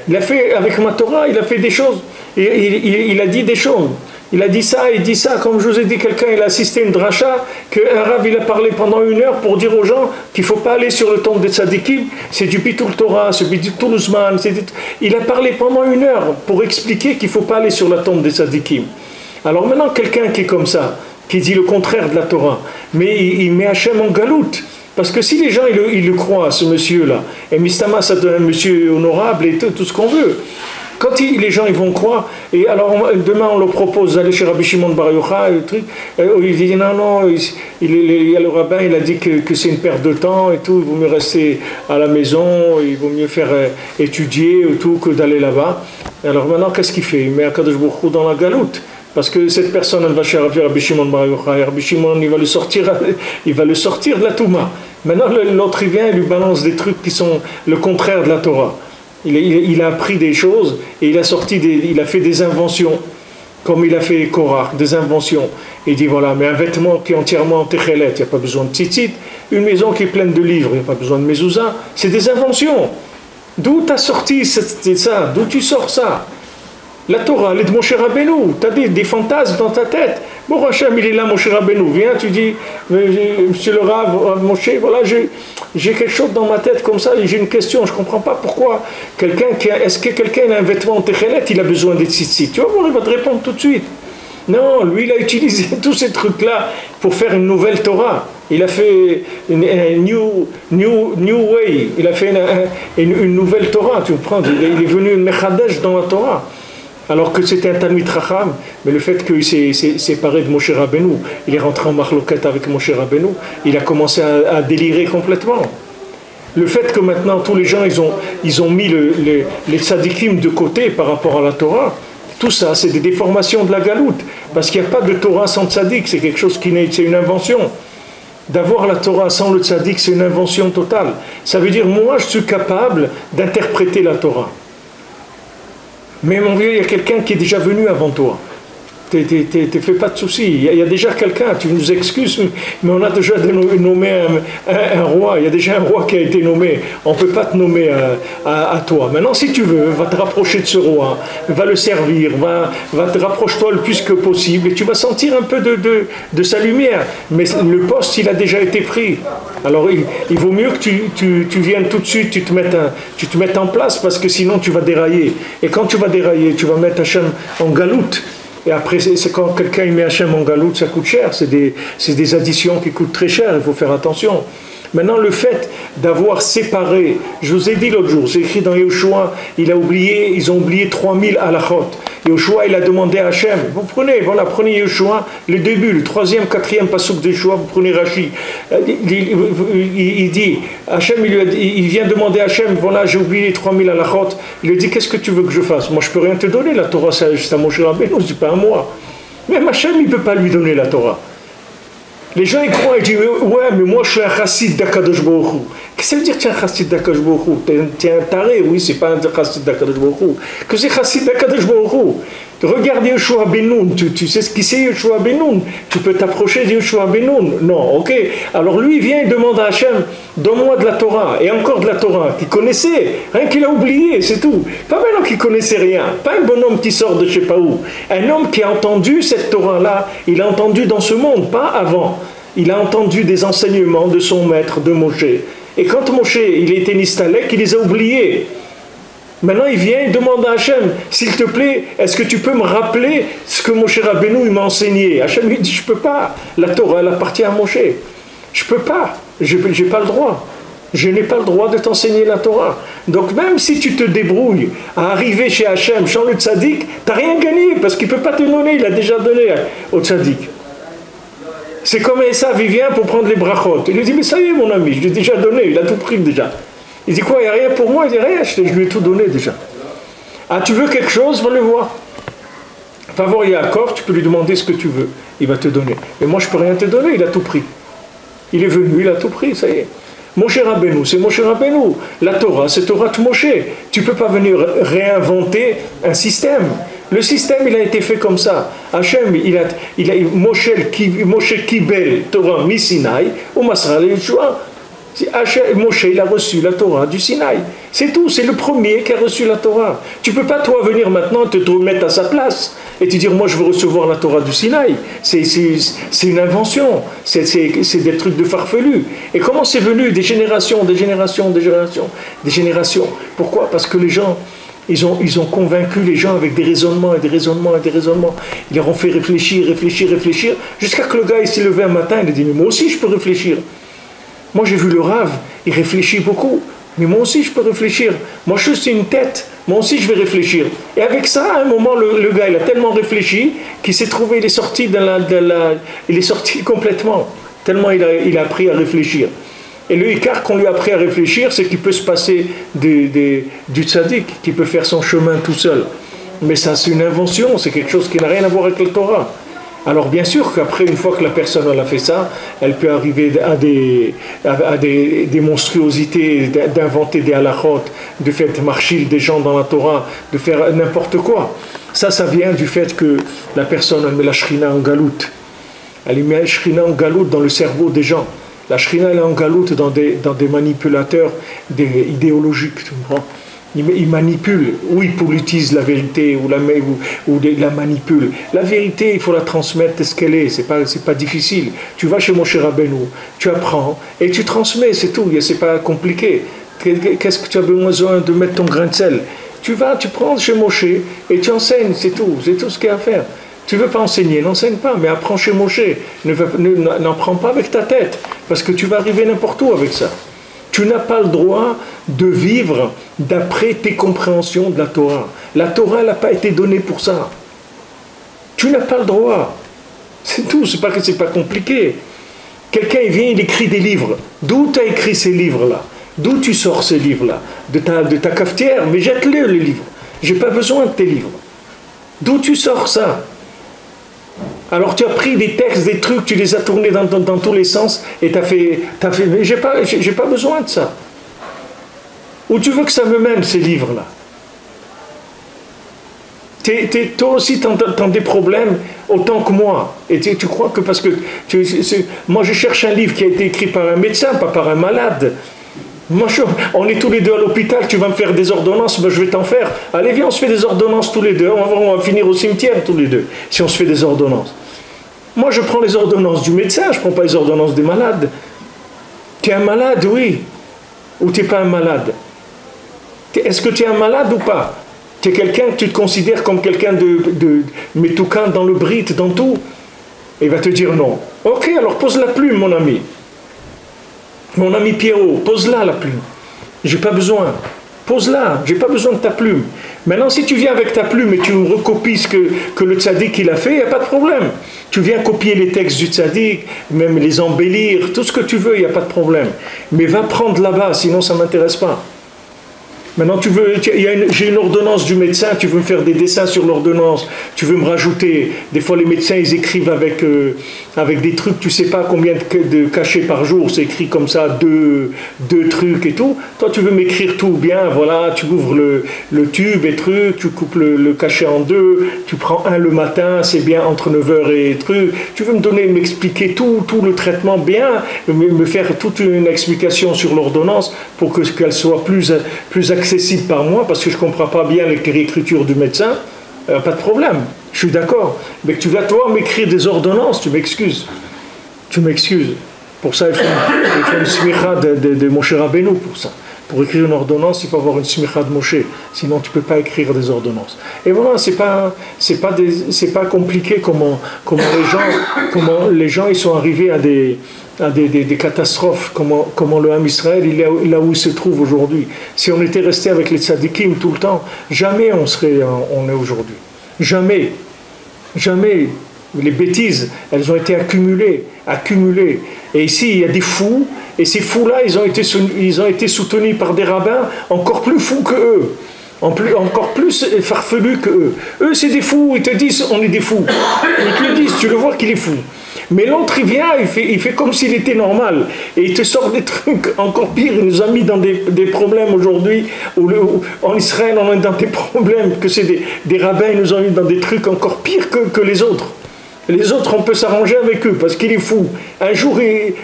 Avec ma Torah, il a fait des choses. Il a dit des choses. Il a dit ça, comme je vous ai dit, quelqu'un, il a assisté à une dracha, qu'un rav, il a parlé pendant 1 heure pour dire aux gens qu'il ne faut pas aller sur le tombe des tzadikim, c'est du Bitul Torah, c'est du Bitul Uzman. Il a parlé pendant 1 heure pour expliquer qu'il ne faut pas aller sur la tombe des tzadikim. Alors maintenant, quelqu'un qui est comme ça, qui dit le contraire de la Torah, mais il met Hachem en galoute. Parce que si les gens ils le croient, ce monsieur-là, et Mistama, c'est un monsieur honorable et tout ce qu'on veut, quand les gens ils vont croire, et alors demain on leur propose d'aller chez Rabbi Shimon Bar Yochai, il dit non, il y a le rabbin, il a dit que c'est une perte de temps et tout, il vaut mieux rester à la maison, il vaut mieux faire étudier et tout que d'aller là-bas. Alors maintenant qu'est-ce qu'il fait? Il met Akadosh Baruch Hu dans la galoute. Parce que cette personne, elle va chez Rabbi Shimon Bar Yochai, Rabbi Shimon, il va le sortir de la Touma. Maintenant, l'autre, il vient et lui balance des trucs qui sont le contraire de la Torah. Il a appris des choses et il a fait des inventions, comme il a fait Korach, des inventions. Il dit voilà, mais un vêtement qui est entièrement en Techelet, il n'y a pas besoin de tzitzit, une maison qui est pleine de livres, il n'y a pas besoin de mezouza, c'est des inventions. D'où tu as sorti ça? D'où tu sors ça? La Torah, elle est de Moshe Rabbeinu. Tu as des fantasmes dans ta tête. Bon, Hachem, il est là, Moshe Rabbeinu. Viens, tu dis, monsieur le Rav, Moshe, voilà, j'ai quelque chose dans ma tête comme ça, j'ai une question, je ne comprends pas pourquoi. Est-ce que quelqu'un a un vêtement en Techelet, il a besoin des tzitzit? Tu vas voir, il va te répondre tout de suite. Non, lui, il a utilisé tous ces trucs-là pour faire une nouvelle Torah. Il a fait une new way. Il a fait une nouvelle Torah. Tu comprends? Il est venu une mechadesh dans la Torah. Alors que c'était un Talmid Chacham, mais le fait qu'il s'est séparé de Moshe Rabbeinu, il est rentré en marloquette avec Moshe Rabbeinu, il a commencé à délirer complètement. Le fait que maintenant tous les gens ils ont mis les tzadikim de côté par rapport à la Torah, tout ça c'est des déformations de la galoute, parce qu'il n'y a pas de Torah sans tzadik, c'est quelque chose c'est une invention. D'avoir la Torah sans le tzadik, c'est une invention totale. Ça veut dire moi je suis capable d'interpréter la Torah. Mais mon vieux, il y a quelqu'un qui est déjà venu avant toi. Fais pas de soucis. Il y a déjà quelqu'un, tu nous excuses, mais on a déjà nommé un roi. Il y a déjà un roi qui a été nommé. On ne peut pas te nommer à toi. Maintenant, si tu veux, va te rapprocher de ce roi, va le servir, va te rapproche-toi le plus que possible et tu vas sentir un peu de sa lumière. Mais le poste, il a déjà été pris. Alors, il vaut mieux que tu viennes tout de suite, tu te mettes en place parce que sinon tu vas dérailler. Et quand tu vas dérailler, tu vas mettre Hachem en galoute. Et après, c'est quand quelqu'un met Hachem en galoute, ça coûte cher. C'est des additions qui coûtent très cher, il faut faire attention. Maintenant, le fait d'avoir séparé, je vous ai dit l'autre jour, c'est écrit dans Yoshua, ils ont oublié 3000 halachot. Yoshua, il a demandé à Hachem, vous prenez, voilà, prenez Yoshua, le début, le 3e, 4e pasuk de Yoshua, vous prenez Rashi. Il dit, Hachem, il vient demander à Hachem, voilà, j'ai oublié 3000 halachot. Il lui dit, qu'est-ce que tu veux que je fasse? Moi, je ne peux rien te donner, la Torah, c'est à Moshe Rabbeinu, c'est pas à moi. Même Hachem, il ne peut pas lui donner la Torah. Les gens ils croient, ils disent ouais, mais moi je suis un chassid d'Akadosh Baruch Hu. Qu'est-ce que ça veut dire que tu es un chassid d'Akadosh Baruch Hu? Tu es un taré, oui, c'est pas un chassid d'Akadosh Baruch Hu. Que c'est chassid d'Akadosh Baruch Hu? Regarde Yoshua Ben Nun, tu sais ce qu'il c'est Yoshua Ben Nun? Tu peux t'approcher de Yoshua Ben Nun? Non, ok. Alors lui il vient et demande à Hachem, donne-moi de la Torah, et encore de la Torah, qu'il connaissait, rien qu'il a oublié, c'est tout. Pas maintenant qu'il connaissait rien, pas un bonhomme qui sort de je sais pas où. Un homme qui a entendu cette Torah-là, il a entendu dans ce monde, pas avant. Il a entendu des enseignements de son maître, de Moshe. Et quand Moshe, il était nistalek, il les a oubliés. Maintenant, il vient et demande à Hachem, s'il te plaît, est-ce que tu peux me rappeler ce que Moshe Rabbeinu m'a enseigné? Hachem lui dit, je ne peux pas. La Torah, elle appartient à Moshe. Je ne peux pas. Je n'ai pas le droit. Je n'ai pas le droit de t'enseigner la Torah. Donc même si tu te débrouilles à arriver chez Hachem, sans le tzaddik, tu n'as rien gagné, parce qu'il ne peut pas te donner, il a déjà donné au tzaddik. C'est comme Esav, il vient pour prendre les brachot. Il lui dit, mais ça y est mon ami, je l'ai déjà donné, il a tout pris déjà. Il dit quoi, il n'y a rien pour moi? Il dit rien, je lui ai tout donné déjà. Ah, tu veux quelque chose? Va le voir. Va voir Yaakov, tu peux lui demander ce que tu veux. Il va te donner. Mais moi je ne peux rien te donner, il a tout pris. Il est venu, il a tout pris, ça y est. Moshe Rabbeinu, c'est Moshe Rabbeinu. La Torah, c'est Torah de Moshe. Tu ne peux pas venir réinventer un système. Le système, il a été fait comme ça. Hachem, Moshe Kibel Torah mi Sinaï, ou Masra le Yeshua. Moshe, il a reçu la Torah du Sinaï. C'est tout, c'est le premier qui a reçu la Torah. Tu ne peux pas, toi, venir maintenant te mettre à sa place et te dire, moi, je veux recevoir la Torah du Sinaï. C'est une invention. C'est des trucs de farfelus. Et comment c'est venu? Des générations, des générations, des générations, des générations. Pourquoi? Parce que les gens, ils ont convaincu les gens avec des raisonnements et des raisonnements et des raisonnements. Ils leur ont fait réfléchir, réfléchir, réfléchir, jusqu'à que le gars, il s'est levé un matin, il a dit, mais moi aussi, je peux réfléchir. Moi, j'ai vu le Rav, il réfléchit beaucoup. Mais moi aussi, je peux réfléchir. Moi, je suis une tête. Moi aussi, je vais réfléchir. Et avec ça, à un moment, le gars, il a tellement réfléchi qu'il s'est trouvé, il est sorti il est sorti complètement. Tellement il a appris à réfléchir. Et le écart qu'on lui a appris à réfléchir, c'est qu'il peut se passer du tzaddik, qu'il peut faire son chemin tout seul. Mais ça, c'est une invention, c'est quelque chose qui n'a rien à voir avec le Torah. Alors bien sûr qu'après, une fois que la personne elle a fait ça, elle peut arriver à des monstruosités, d'inventer des halachot, de faire marcher des gens dans la Torah, de faire n'importe quoi. Ça vient du fait que la personne elle met la shrina en galoute. Elle met la shrina en galoute dans le cerveau des gens. La shrina elle est en galoute dans des manipulateurs idéologiques, tu comprends? Il manipule, ou il politisent la vérité, ou la manipule. La vérité, il faut la transmettre telle qu'elle est, c'est pas difficile. Tu vas chez Moshe Rabbeinu, tu apprends, et tu transmets, c'est tout, c'est pas compliqué. Qu'est-ce que tu as besoin de mettre ton grain de sel? Tu vas, tu prends chez Moshe, et tu enseignes, c'est tout ce qu'il y a à faire. Tu ne veux pas enseigner, n'enseigne pas, mais apprends chez Moshe. N'en prends pas avec ta tête, parce que tu vas arriver n'importe où avec ça. Tu n'as pas le droit de vivre d'après tes compréhensions de la Torah. La Torah, elle n'a pas été donnée pour ça. Tu n'as pas le droit. C'est tout, c'est pas compliqué. Quelqu'un, il vient, il écrit des livres. D'où tu as écrit ces livres-là? D'où tu sors ces livres-là? De ta cafetière? Mais jette-les, les livres. Je n'ai pas besoin de tes livres. D'où tu sors ça? Alors tu as pris des textes, des trucs, tu les as tournés dans tous les sens et tu as fait mais j'ai pas besoin de ça. Où tu veux que ça me mène ces livres-là? Toi aussi tu as des problèmes autant que moi. Et tu crois que parce que moi je cherche un livre qui a été écrit par un médecin, pas par un malade. Moi, on est tous les deux à l'hôpital, tu vas me faire des ordonnances, ben je vais t'en faire. Allez, viens, on se fait des ordonnances tous les deux. On va finir au cimetière tous les deux, si on se fait des ordonnances. Moi, je prends les ordonnances du médecin, je ne prends pas les ordonnances des malades. Tu es un malade, oui. Ou tu n'es pas un malade? Est-ce que tu es un malade ou pas? Tu es quelqu'un que tu te considères comme quelqu'un de métoucan dans le brit, dans tout? Et il va te dire non. Ok, alors pose la plume, mon ami. Mon ami Pierrot, pose-la la plume. J'ai pas besoin. Pose-la, j'ai pas besoin de ta plume. Maintenant, si tu viens avec ta plume et tu recopies ce que le tzaddik il a fait, il n'y a pas de problème. Tu viens copier les textes du tzaddik, même les embellir, tout ce que tu veux, il n'y a pas de problème. Mais va prendre là-bas, sinon ça ne m'intéresse pas. Maintenant, j'ai une ordonnance du médecin, tu veux me faire des dessins sur l'ordonnance, tu veux me rajouter. Des fois, les médecins, ils écrivent avec des trucs, tu ne sais pas combien de cachets par jour, c'est écrit comme ça, deux trucs et tout. Toi, tu veux m'écrire tout bien, voilà, tu ouvres le tube et truc, tu coupes le cachet en deux, tu prends un le matin, c'est bien entre 9h et truc. Tu veux m'expliquer tout le traitement bien, me faire toute une explication sur l'ordonnance pour qu'elle soit plus accessible par moi, parce que je ne comprends pas bien l'écriture du médecin, pas de problème, je suis d'accord. Mais tu vas toi m'écrire des ordonnances, tu m'excuses. Tu m'excuses. Pour ça, il faut une smicha de Moshe Rabbeinu pour ça. Pour écrire une ordonnance, il faut avoir une smicha de Moshe. Sinon, tu ne peux pas écrire des ordonnances. Et voilà, c'est pas compliqué comment les gens ils sont arrivés à des catastrophes, comment le Ham Israël il est là où il se trouve aujourd'hui. Si on était resté avec les tzadikim tout le temps, jamais on est aujourd'hui. Jamais. Les bêtises, elles ont été accumulées. Et ici, il y a des fous, et ces fous-là, ils ont été soutenus par des rabbins encore plus fous que eux. Encore plus farfelus que eux. Eux, c'est des fous, ils te disent, on est des fous. Ils te le disent, tu le vois qu'il est fou. Mais l'autre, il vient, il fait comme s'il était normal. Et il te sort des trucs encore pires. Il nous a mis dans des problèmes aujourd'hui. En Israël, on est dans des problèmes, que c'est des rabbins, ils nous ont mis dans des trucs encore pires que les autres. Les autres, on peut s'arranger avec eux, parce qu'il est fou. Un jour,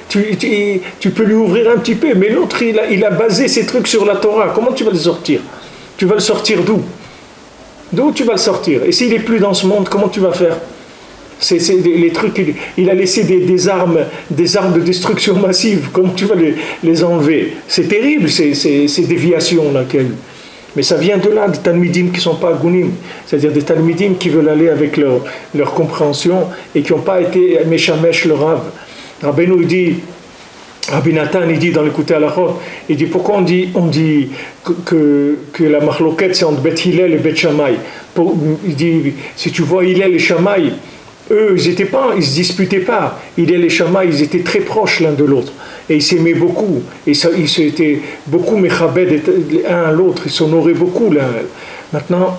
tu peux lui ouvrir un petit peu, mais l'autre, il a basé ses trucs sur la Torah. Comment tu vas le sortir? Tu vas le sortir d'où? D'où tu vas le sortir? Et s'il n'est plus dans ce monde, comment tu vas faire? C'est les trucs, il a laissé des armes de destruction massive. Comment tu vas les enlever? C'est terrible, ces déviations-là qu'il y a eu. Mais ça vient de là, des talmidim qui ne sont pas agounim, c'est-à-dire des talmidim qui veulent aller avec leur compréhension et qui n'ont pas été méchamesh le Rav. Rabbeinu, il dit, Rabbi Nathan, il dit dans l'écouté à la Chod, il dit pourquoi on dit que la marloquette c'est entre Beth Hillel et Beth Shammai. Il dit, si tu vois Hillel et Shammai, eux, ils ne se disputaient pas. Hillel et Shammai, ils étaient très proches l'un de l'autre. Et ils s'aimaient beaucoup. Et ils s'étaient beaucoup méchabed l'un à l'autre. Ils s'honoraient beaucoup l'un à l'autre. Maintenant,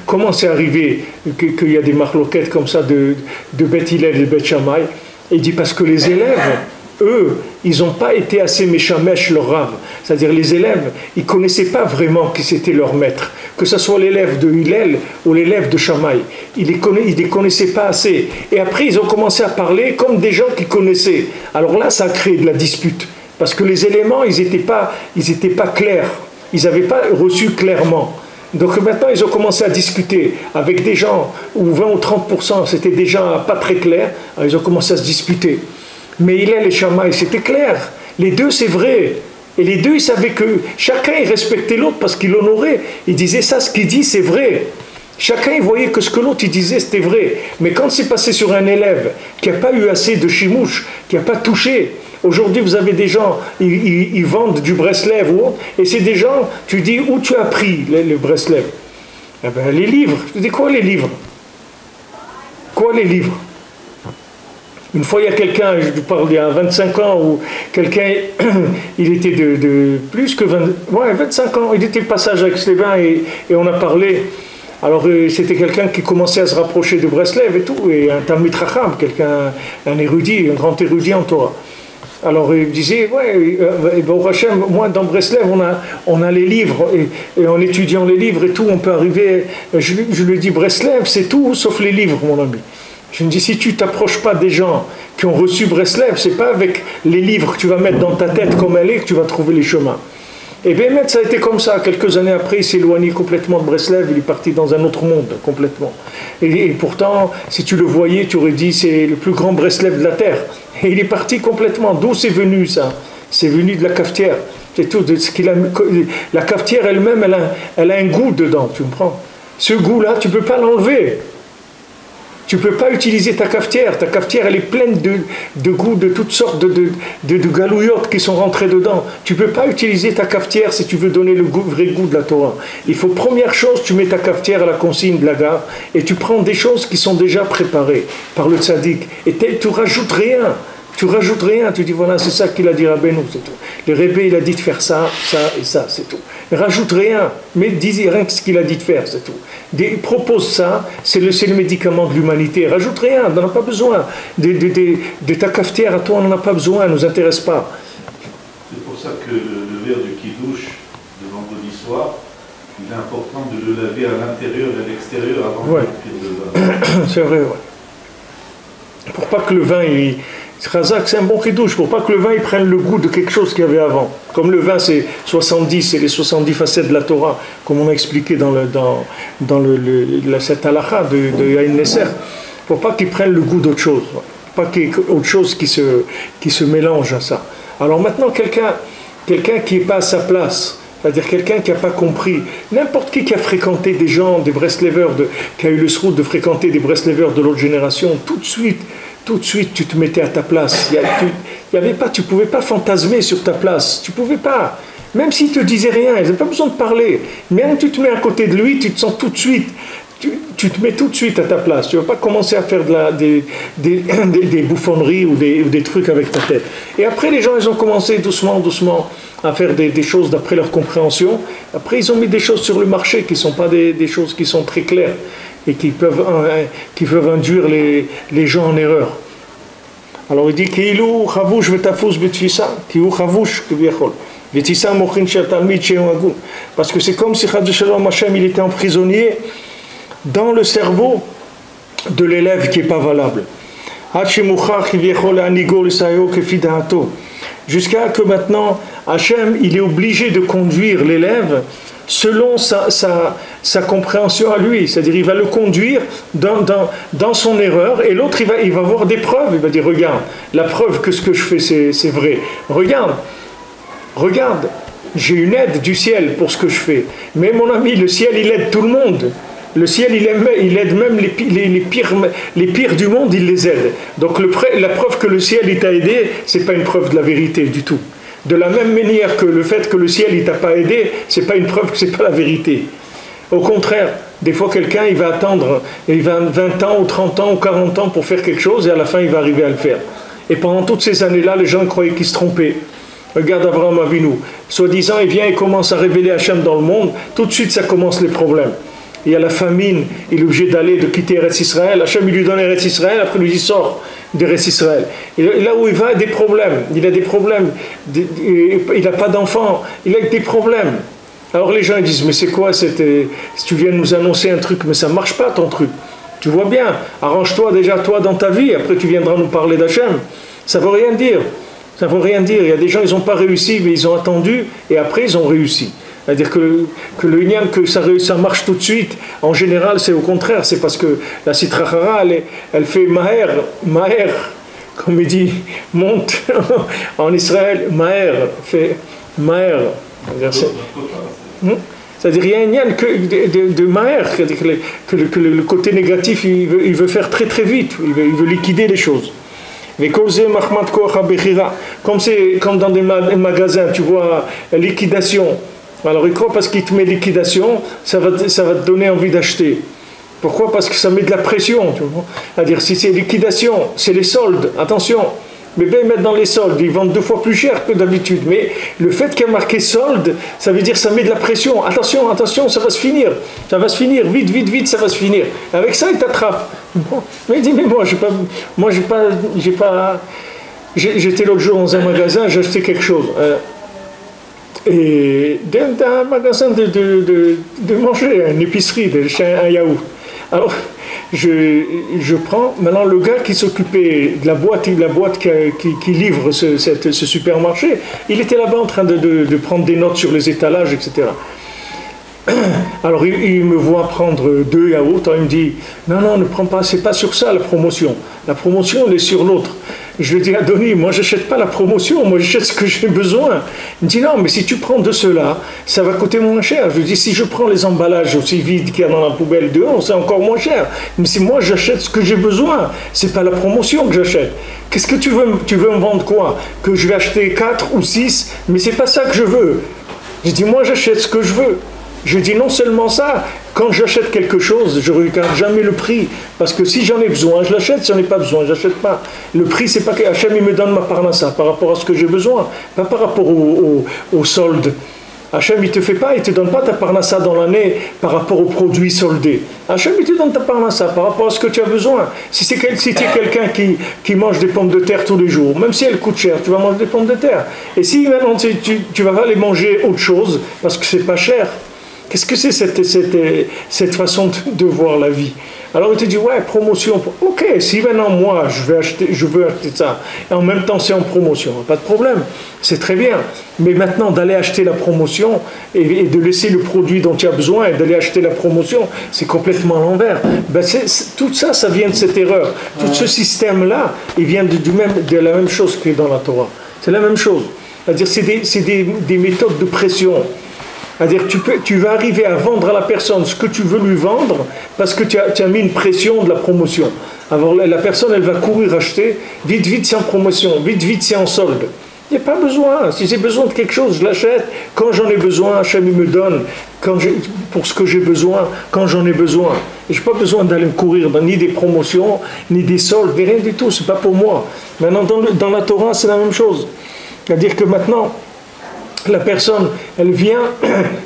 comment c'est arrivé qu'il y a des marloquettes comme ça de Beth Hillel et de Beth Shammai? Il dit parce que les élèves, eux, ils n'ont pas été assez méchamesh leur Rav. C'est-à-dire les élèves, ils ne connaissaient pas vraiment qui c'était leur maître. Que ce soit l'élève de Hillel ou l'élève de Shammai. Ils ne les connaissaient pas assez. Et après, ils ont commencé à parler comme des gens qui connaissaient. Alors là, ça a créé de la dispute. Parce que les éléments, ils n'étaient pas clairs. Ils n'avaient pas reçu clairement. Donc maintenant, ils ont commencé à discuter avec des gens où 20 ou 30%, c'était des gens pas très clairs. Alors, ils ont commencé à se disputer. Mais Hillel et Shammai, c'était clair. Les deux, c'est vrai. Et les deux, ils savaient que chacun, il respectait l'autre parce qu'il l'honorait. Il disait ça, ce qu'il dit, c'est vrai. Chacun, il voyait que ce que l'autre, il disait, c'était vrai. Mais quand c'est passé sur un élève qui n'a pas eu assez de chimouche, qui n'a pas touché, aujourd'hui, vous avez des gens, ils vendent du Breslev ou autre, et c'est des gens, tu dis, où tu as appris le Breslev? Eh bien, les livres. Je dis, quoi les livres? Quoi les livres? Une fois, il y a quelqu'un, je parle il y a 25 ans, où quelqu'un, il était de plus que 25 ans, il était de passage avec Slévin et on a parlé. Alors, c'était quelqu'un qui commençait à se rapprocher de Breslev et tout, et un Talmid Chacham, un érudit, un grand érudit en Torah. Alors, il disait, bon, Hachem, moi, dans Breslev, on a les livres, et en étudiant les livres et tout, on peut arriver. Je lui dis, Breslev, c'est tout, sauf les livres, mon ami. Je me dis, si tu ne t'approches pas des gens qui ont reçu Breslev, ce n'est pas avec les livres que tu vas mettre dans ta tête comme elle est que tu vas trouver les chemins. Et bien, ça a été comme ça. Quelques années après, il s'est éloigné complètement de Breslev, il est parti dans un autre monde, complètement. Et pourtant, si tu le voyais, tu aurais dit, c'est le plus grand Breslev de la Terre. Et il est parti complètement. D'où c'est venu ça? C'est venu de la cafetière. C'est tout. La cafetière elle-même, elle a un goût dedans, tu comprends? Ce goût-là, tu ne peux pas l'enlever. Tu ne peux pas utiliser ta cafetière. Ta cafetière, elle est pleine de goûts, de toutes sortes de galouillottes qui sont rentrées dedans. Tu ne peux pas utiliser ta cafetière si tu veux donner le vrai goût de la Torah. Il faut, première chose, tu mets ta cafetière à la consigne de la gare et tu prends des choses qui sont déjà préparées par le tzaddik. Et tu rajoutes rien. Tu rajoutes rien, tu dis voilà, c'est ça qu'il a dit Rabbeinu, c'est tout. Le Rebbe, il a dit de faire ça, ça et ça, c'est tout. Ne rajoute rien, mais dis rien que ce qu'il a dit de faire, c'est tout. Il propose ça, c'est le médicament de l'humanité. Rajoute rien, on n'en a pas besoin. De ta cafetière à toi, on n'en a pas besoin, elle ne nous intéresse pas.
C'est pour ça que le verre du kidouche de vendredi soir, il est important de le laver à l'intérieur et à l'extérieur avant de remplir le vin.
C'est vrai, ouais. Pour pas que le vin, c'est un bon kidouche, pour pas que le vin il prenne le goût de quelque chose qu'il y avait avant. Comme le vin c'est 70, c'est les 70 facettes de la Torah, comme on a expliqué dans cette halakha de Yain Nesser, pour pas qu'il prenne le goût d'autre chose, pour pas qu'il y ait autre chose qui se mélange à ça. Alors maintenant quelqu'un qui n'est pas à sa place, c'est-à-dire quelqu'un qui n'a pas compris, n'importe qui a fréquenté des gens, des Breslevers, qui a eu le srout de fréquenter des Breslevers de l'autre génération, tout de suite, tu te mettais à ta place. Tu ne pouvais pas fantasmer sur ta place. Tu ne pouvais pas. Même s'il ne te disait rien, il n'avait pas besoin de parler. Même tu te mets à côté de lui, tu te sens tout de suite. Tu te mets tout de suite à ta place. Tu ne vas pas commencer à faire des bouffonneries ou des trucs avec ta tête. Et après, les gens, ils ont commencé doucement à faire des choses d'après leur compréhension. Après, ils ont mis des choses sur le marché qui ne sont pas des choses qui sont très claires et qui peuvent induire les gens en erreur. Alors il dit Kiilou chavouch vetafous betfisa, kiilou chavouch keviachol, vetissa mochin shel talmid shehu agou. Parce que c'est comme si Chas v'Shalom Hashem il était emprisonnier dans le cerveau de l'élève qui n'est pas valable. Jusqu'à que maintenant Hashem il est obligé de conduire l'élève selon sa compréhension à lui, c'est-à-dire il va le conduire dans son erreur et l'autre il va voir des preuves, il va dire regarde, la preuve que ce que je fais c'est vrai, regarde, j'ai une aide du ciel pour ce que je fais, mais mon ami, le ciel il aide tout le monde, le ciel il aide même les pires du monde, il les aide, donc la preuve que le ciel il t'a aidé, c'est pas une preuve de la vérité du tout. De la même manière que le fait que le ciel ne t'a pas aidé, ce n'est pas une preuve que ce n'est pas la vérité. Au contraire, des fois quelqu'un il va attendre 20 ans ou 30 ans ou 40 ans pour faire quelque chose et à la fin il va arriver à le faire. Et pendant toutes ces années-là, les gens croyaient qu'ils se trompaient. Regarde Abraham Avinu, soi-disant il vient et commence à révéler Hachem dans le monde, tout de suite ça commence les problèmes. Il y a la famine, il est obligé de quitter Eretz Israël, Hachem il lui donne Eretz Israël, après il lui dit sors d'Eretz Israël. Et là où il va, il a des problèmes, il n'a pas d'enfants, il a des problèmes. Alors les gens ils disent mais c'est quoi si tu viens de nous annoncer un truc, mais ça ne marche pas ton truc. Tu vois bien, arrange-toi déjà toi dans ta vie, après tu viendras nous parler d'Hachem. Ça ne veut rien dire. Ça ne veut rien dire. Il y a des gens, ils n'ont pas réussi, mais ils ont attendu, et après ils ont réussi. C'est-à-dire que le Inyan, que ça marche tout de suite, en général, c'est au contraire. C'est parce que la Sitra Chara, elle fait Maher, comme il dit, monte en Israël, Maher, fait Maher. C'est-à-dire qu'il y a un Inyan de Maher, que le côté négatif, il veut faire très très vite, il veut liquider les choses. Comme dans des magasins, tu vois, liquidation. Alors il croit parce qu'il te met liquidation, ça va te donner envie d'acheter. Pourquoi? Parce que ça met de la pression. C'est-à-dire si c'est liquidation, c'est les soldes, attention. Mais bien ils mettent dans les soldes, ils vendent 2 fois plus cher que d'habitude. Mais le fait qu'il y a marqué solde, ça veut dire que ça met de la pression. Attention, ça va se finir. Ça va se finir, vite, ça va se finir. Avec ça, il t'attrape. Bon. Mais il dit, mais j'étais l'autre jour dans un magasin, j'ai acheté quelque chose. Et dans un magasin de manger, une épicerie, un yaourt. Alors, je prends maintenant le gars qui s'occupait de la boîte qui livre ce supermarché, il était là-bas en train de prendre des notes sur les étalages, etc. Alors il me voit prendre 2 yaourts, il me dit non, ne prends pas, c'est pas sur ça la promotion elle est sur l'autre. Je lui dis, Adoni, moi j'achète pas la promotion, moi j'achète ce que j'ai besoin. Il me dit, non, mais si tu prends de cela, ça va coûter moins cher. Je lui dis, si je prends les emballages aussi vides qu'il y a dans la poubelle dehors, c'est encore moins cher. Mais si moi j'achète ce que j'ai besoin, c'est pas la promotion que j'achète. Qu'est-ce que tu veux me vendre quoi? Que je vais acheter 4 ou 6, mais c'est pas ça que je veux. Je dis, moi j'achète ce que je veux. Je dis non seulement ça, quand j'achète quelque chose, je ne regarde jamais le prix. Parce que si j'en ai besoin, je l'achète. Si j'en ai pas besoin, je n'achète pas. Le prix, c'est pas que Hachem il me donne ma parnassa par rapport à ce que j'ai besoin, pas par rapport au solde. Hachem il te fait pas, il te donne pas ta parnassa dans l'année par rapport aux produits soldés. Hachem il te donne ta parnassa par rapport à ce que tu as besoin. Si tu es quelqu'un qui mange des pommes de terre tous les jours, même si elles coûtent cher, tu vas manger des pommes de terre. Et si maintenant tu vas aller manger autre chose parce que c'est pas cher. Qu'est-ce que c'est cette façon de voir la vie? Alors il te dit, ouais, promotion. Ok, si maintenant moi je veux acheter ça, et en même temps c'est en promotion, pas de problème, c'est très bien. Mais maintenant d'aller acheter la promotion et de laisser le produit dont tu as besoin et d'aller acheter la promotion, c'est complètement à l'envers. Ben tout ça, ça vient de cette erreur. Tout ce système-là, il vient de la même chose que dans la Torah. C'est la même chose. C'est-à-dire c'est des méthodes de pression. C'est-à-dire tu vas arriver à vendre à la personne ce que tu veux lui vendre parce que tu as mis une pression de la promotion. Alors la personne, elle va courir acheter, vite c'est en promotion, vite c'est en solde. Il n'y a pas besoin. Si j'ai besoin de quelque chose, je l'achète. Quand j'en ai besoin, Hachem me donne pour ce que j'ai besoin, quand j'en ai besoin. Et je n'ai pas besoin d'aller me courir dans ni des promotions, ni des soldes, ni rien du tout. Ce n'est pas pour moi. Maintenant, dans la Torah, c'est la même chose. C'est-à-dire que maintenant, la personne, elle vient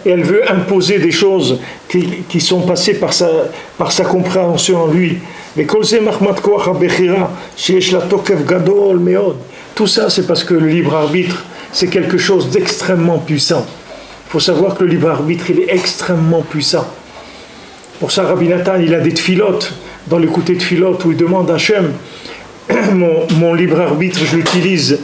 et elle veut imposer des choses qui sont passées par sa compréhension en lui. Tout ça, c'est parce que le libre arbitre, c'est quelque chose d'extrêmement puissant. Il faut savoir que le libre arbitre, il est extrêmement puissant. Pour ça, Rabbi Nathan, il a des tfilotes, dans l'écouté de tfilotes, où il demande à Hachem, mon libre arbitre, je l'utilise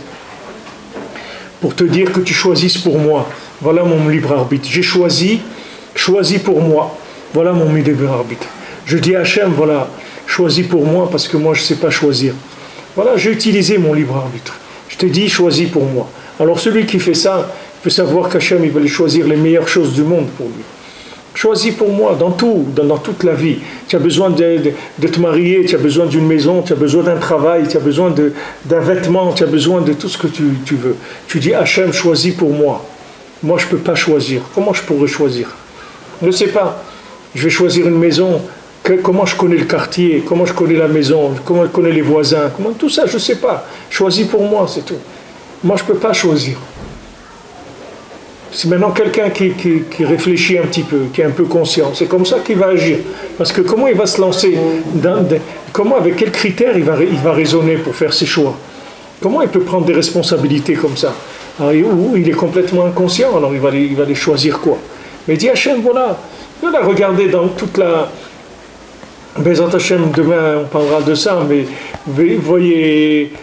pour te dire que tu choisisses pour moi. Voilà mon libre arbitre. J'ai choisi pour moi. Voilà mon libre arbitre. Je dis à Hachem, voilà, choisis pour moi parce que moi je ne sais pas choisir. Voilà, j'ai utilisé mon libre arbitre. Je te dis, choisis pour moi. Alors celui qui fait ça, il peut savoir qu'Hachem, il va lui choisir les meilleures choses du monde pour lui. Choisis pour moi, dans toute la vie. Tu as besoin de te marier, tu as besoin d'une maison, tu as besoin d'un travail, tu as besoin d'un vêtement, tu as besoin de tout ce que tu veux. Tu dis, Hachem, choisis pour moi. Moi, je ne peux pas choisir. Comment je pourrais choisir? Je ne sais pas. Je vais choisir une maison. Comment je connais le quartier? Comment je connais la maison? Comment je connais les voisins? Tout ça, je ne sais pas. Choisis pour moi, c'est tout. Moi, je ne peux pas choisir. C'est maintenant quelqu'un qui réfléchit un petit peu, qui est un peu conscient. C'est comme ça qu'il va agir. Parce que comment il va se lancer avec quels critères il va raisonner pour faire ses choix? Comment il peut prendre des responsabilités comme ça? Alors, il est complètement inconscient, alors il va les choisir quoi? Mais il dit Hachem, voilà, regardez dans toute la... Bezat Hachem, demain on parlera de ça, mais vous voyez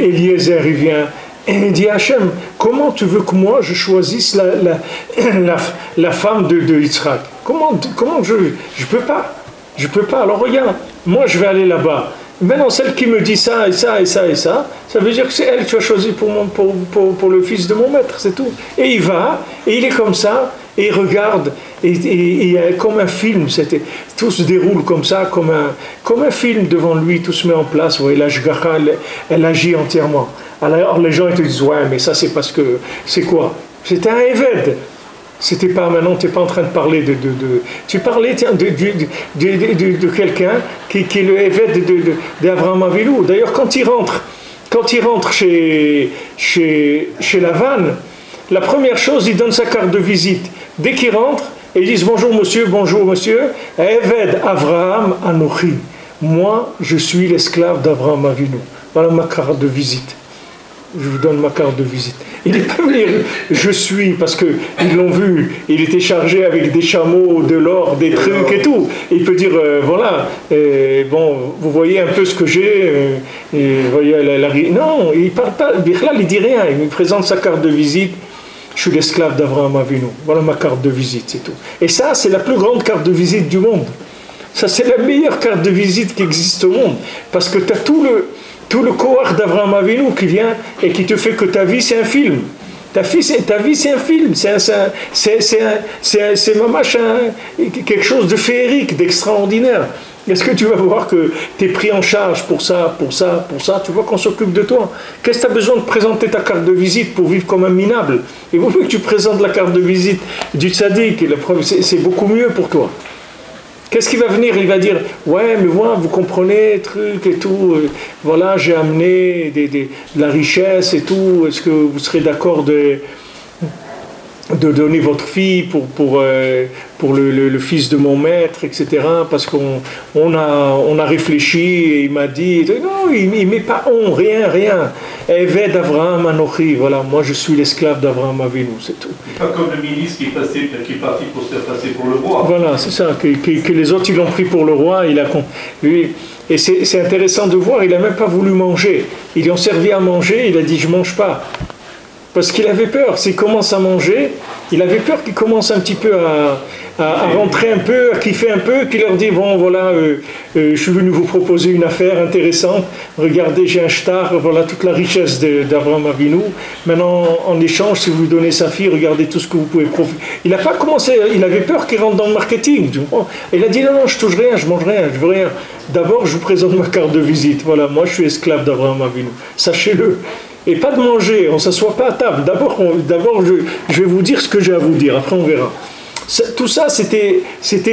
Eliezer, il vient... Et il dit Hachem, comment tu veux que moi je choisisse la femme de Yitzhak? Comment je peux pas. Alors regarde, moi je vais aller là-bas. Maintenant celle qui me dit ça et ça et ça et ça, ça veut dire que c'est elle que tu as choisi pour le fils de mon maître, c'est tout. Et il va, et il est comme ça, et il regarde, et comme un film, tout se déroule comme ça, comme un film devant lui, tout se met en place. Vous voyez, la Shgacha, elle agit entièrement. Alors les gens ils te disent, ouais, mais ça c'est parce que, c'est quoi? C'était un Eved. C'était pas, maintenant tu n'es pas en train de parler tu parlais de quelqu'un qui est le Eved d'Avraham Avinu. D'ailleurs quand il rentre chez Lavan, la première chose, il donne sa carte de visite. Dès qu'il rentre, ils disent bonjour monsieur, Eved Avraham Anochi. Moi, je suis l'esclave d'Avraham Avinu. Voilà ma carte de visite. Je vous donne ma carte de visite. Il n'est pas venu, je suis, parce qu'ils l'ont vu, il était chargé avec des chameaux, de l'or, des trucs et tout. Et il peut dire, voilà, bon, vous voyez un peu ce que j'ai, vous voyez non, il ne parle pas, il ne dit rien, il me présente sa carte de visite, je suis l'esclave d'Avraham Avinu. Voilà ma carte de visite, c'est tout. Et ça, c'est la plus grande carte de visite du monde. Ça, c'est la meilleure carte de visite qui existe au monde. Parce que tu as tout le cohort d'Abraham Avinu qui vient et qui te fait que ta vie c'est un film. Ta vie c'est un film, c'est mamache quelque chose de féerique, d'extraordinaire. Est-ce que tu vas voir que tu es pris en charge pour ça, pour ça, pour ça? Tu vois qu'on s'occupe de toi. Qu'est-ce que tu as besoin de présenter ta carte de visite pour vivre comme un minable? Et vous voulez que tu présentes la carte de visite du tzaddik, c'est beaucoup mieux pour toi. Qu'est-ce qui va venir? Il va dire, ouais, mais voilà, vous comprenez, truc et tout, voilà, j'ai amené de la richesse et tout, est-ce que vous serez d'accord de donner votre fille pour le fils de mon maître, etc. Parce qu'on a réfléchi et il m'a dit, non, il ne met pas rien. Eved Avraham Anochi, voilà, moi je suis l'esclave d'Avraham Avinu, c'est tout.
Pas comme le ministre qui est parti pour se faire passer pour le roi.
Voilà, c'est ça, que les autres ils l'ont pris pour le roi, et c'est intéressant de voir, il n'a même pas voulu manger. Ils lui ont servi à manger, il a dit je ne mange pas. Parce qu'il avait peur, s'il commence à manger, il avait peur qu'il commence un petit peu à rentrer un peu, à kiffer un peu, qu'il leur dit, bon voilà, je suis venu vous proposer une affaire intéressante, regardez j'ai un shtar, voilà toute la richesse d'Abraham Avinu, maintenant en échange si vous donnez sa fille, regardez tout ce que vous pouvez profiter. Il n'a pas commencé, il avait peur qu'il rentre dans le marketing, il a dit non, je touche rien, je mange rien, je veux rien, d'abord je vous présente ma carte de visite, voilà, moi je suis esclave d'Abraham Avinu, sachez-le. Et pas de manger, on ne s'assoit pas à table. D'abord, je vais vous dire ce que j'ai à vous dire, après on verra. Tout ça, c'était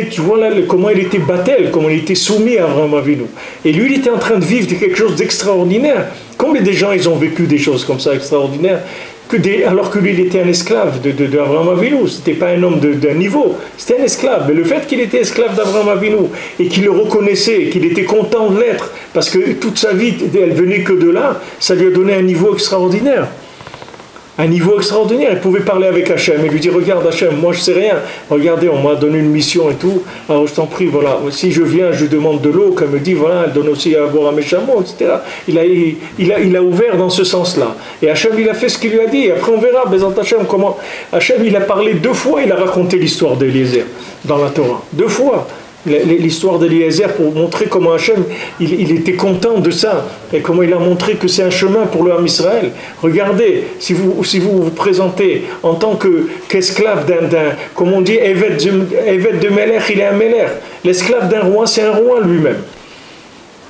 tu vois là, comment il était battel, comment il était soumis à Abraham Avinu. Et lui, il était en train de vivre quelque chose d'extraordinaire. Combien de gens, ils ont vécu des choses comme ça, extraordinaires, alors que lui, il était un esclave d'Abraham Avinu. Ce n'était pas un homme d'un niveau, c'était un esclave. Mais le fait qu'il était esclave d'Abraham Avinu, et qu'il le reconnaissait, qu'il était content de l'être, parce que toute sa vie, elle venait que de là, ça lui a donné un niveau extraordinaire. Un niveau extraordinaire. Il pouvait parler avec Hachem et lui dire, regarde Hachem, moi je sais rien, regardez, on m'a donné une mission et tout, alors je t'en prie, voilà, si je viens, je demande de l'eau, qu'elle me dit, voilà, elle donne aussi à boire à mes chameaux, etc. Il a ouvert dans ce sens-là. Et Hachem, il a fait ce qu'il lui a dit. Et après on verra, Bézant Hachem, comment Hachem, il a parlé 2 fois, il a raconté l'histoire d'Eliezer dans la Torah. 2 fois. L'histoire d'Eliezer pour montrer comment Hachem il était content de ça et comment il a montré que c'est un chemin pour le Ham Israël. Regardez, si vous vous présentez en tant qu'esclave comme on dit, Eved de Melech, il est un Melech. L'esclave d'un roi, c'est un roi lui-même.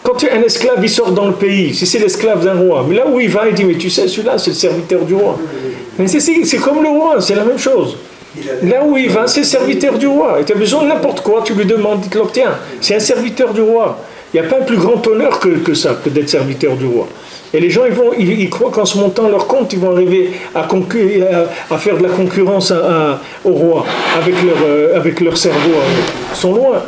Quand un esclave il sort dans le pays, si c'est l'esclave d'un roi, mais là où il va, il dit, mais tu sais, celui-là, c'est le serviteur du roi. Mais c'est comme le roi, c'est la même chose. Là où il va, c'est serviteur du roi. Et tu as besoin de n'importe quoi, tu lui demandes, il te l'obtient. C'est un serviteur du roi. Il n'y a pas un plus grand honneur que ça, que d'être serviteur du roi. Et les gens, ils croient qu'en se montant leur compte, ils vont arriver à faire de la concurrence au roi avec leur cerveau. Ils sont loin.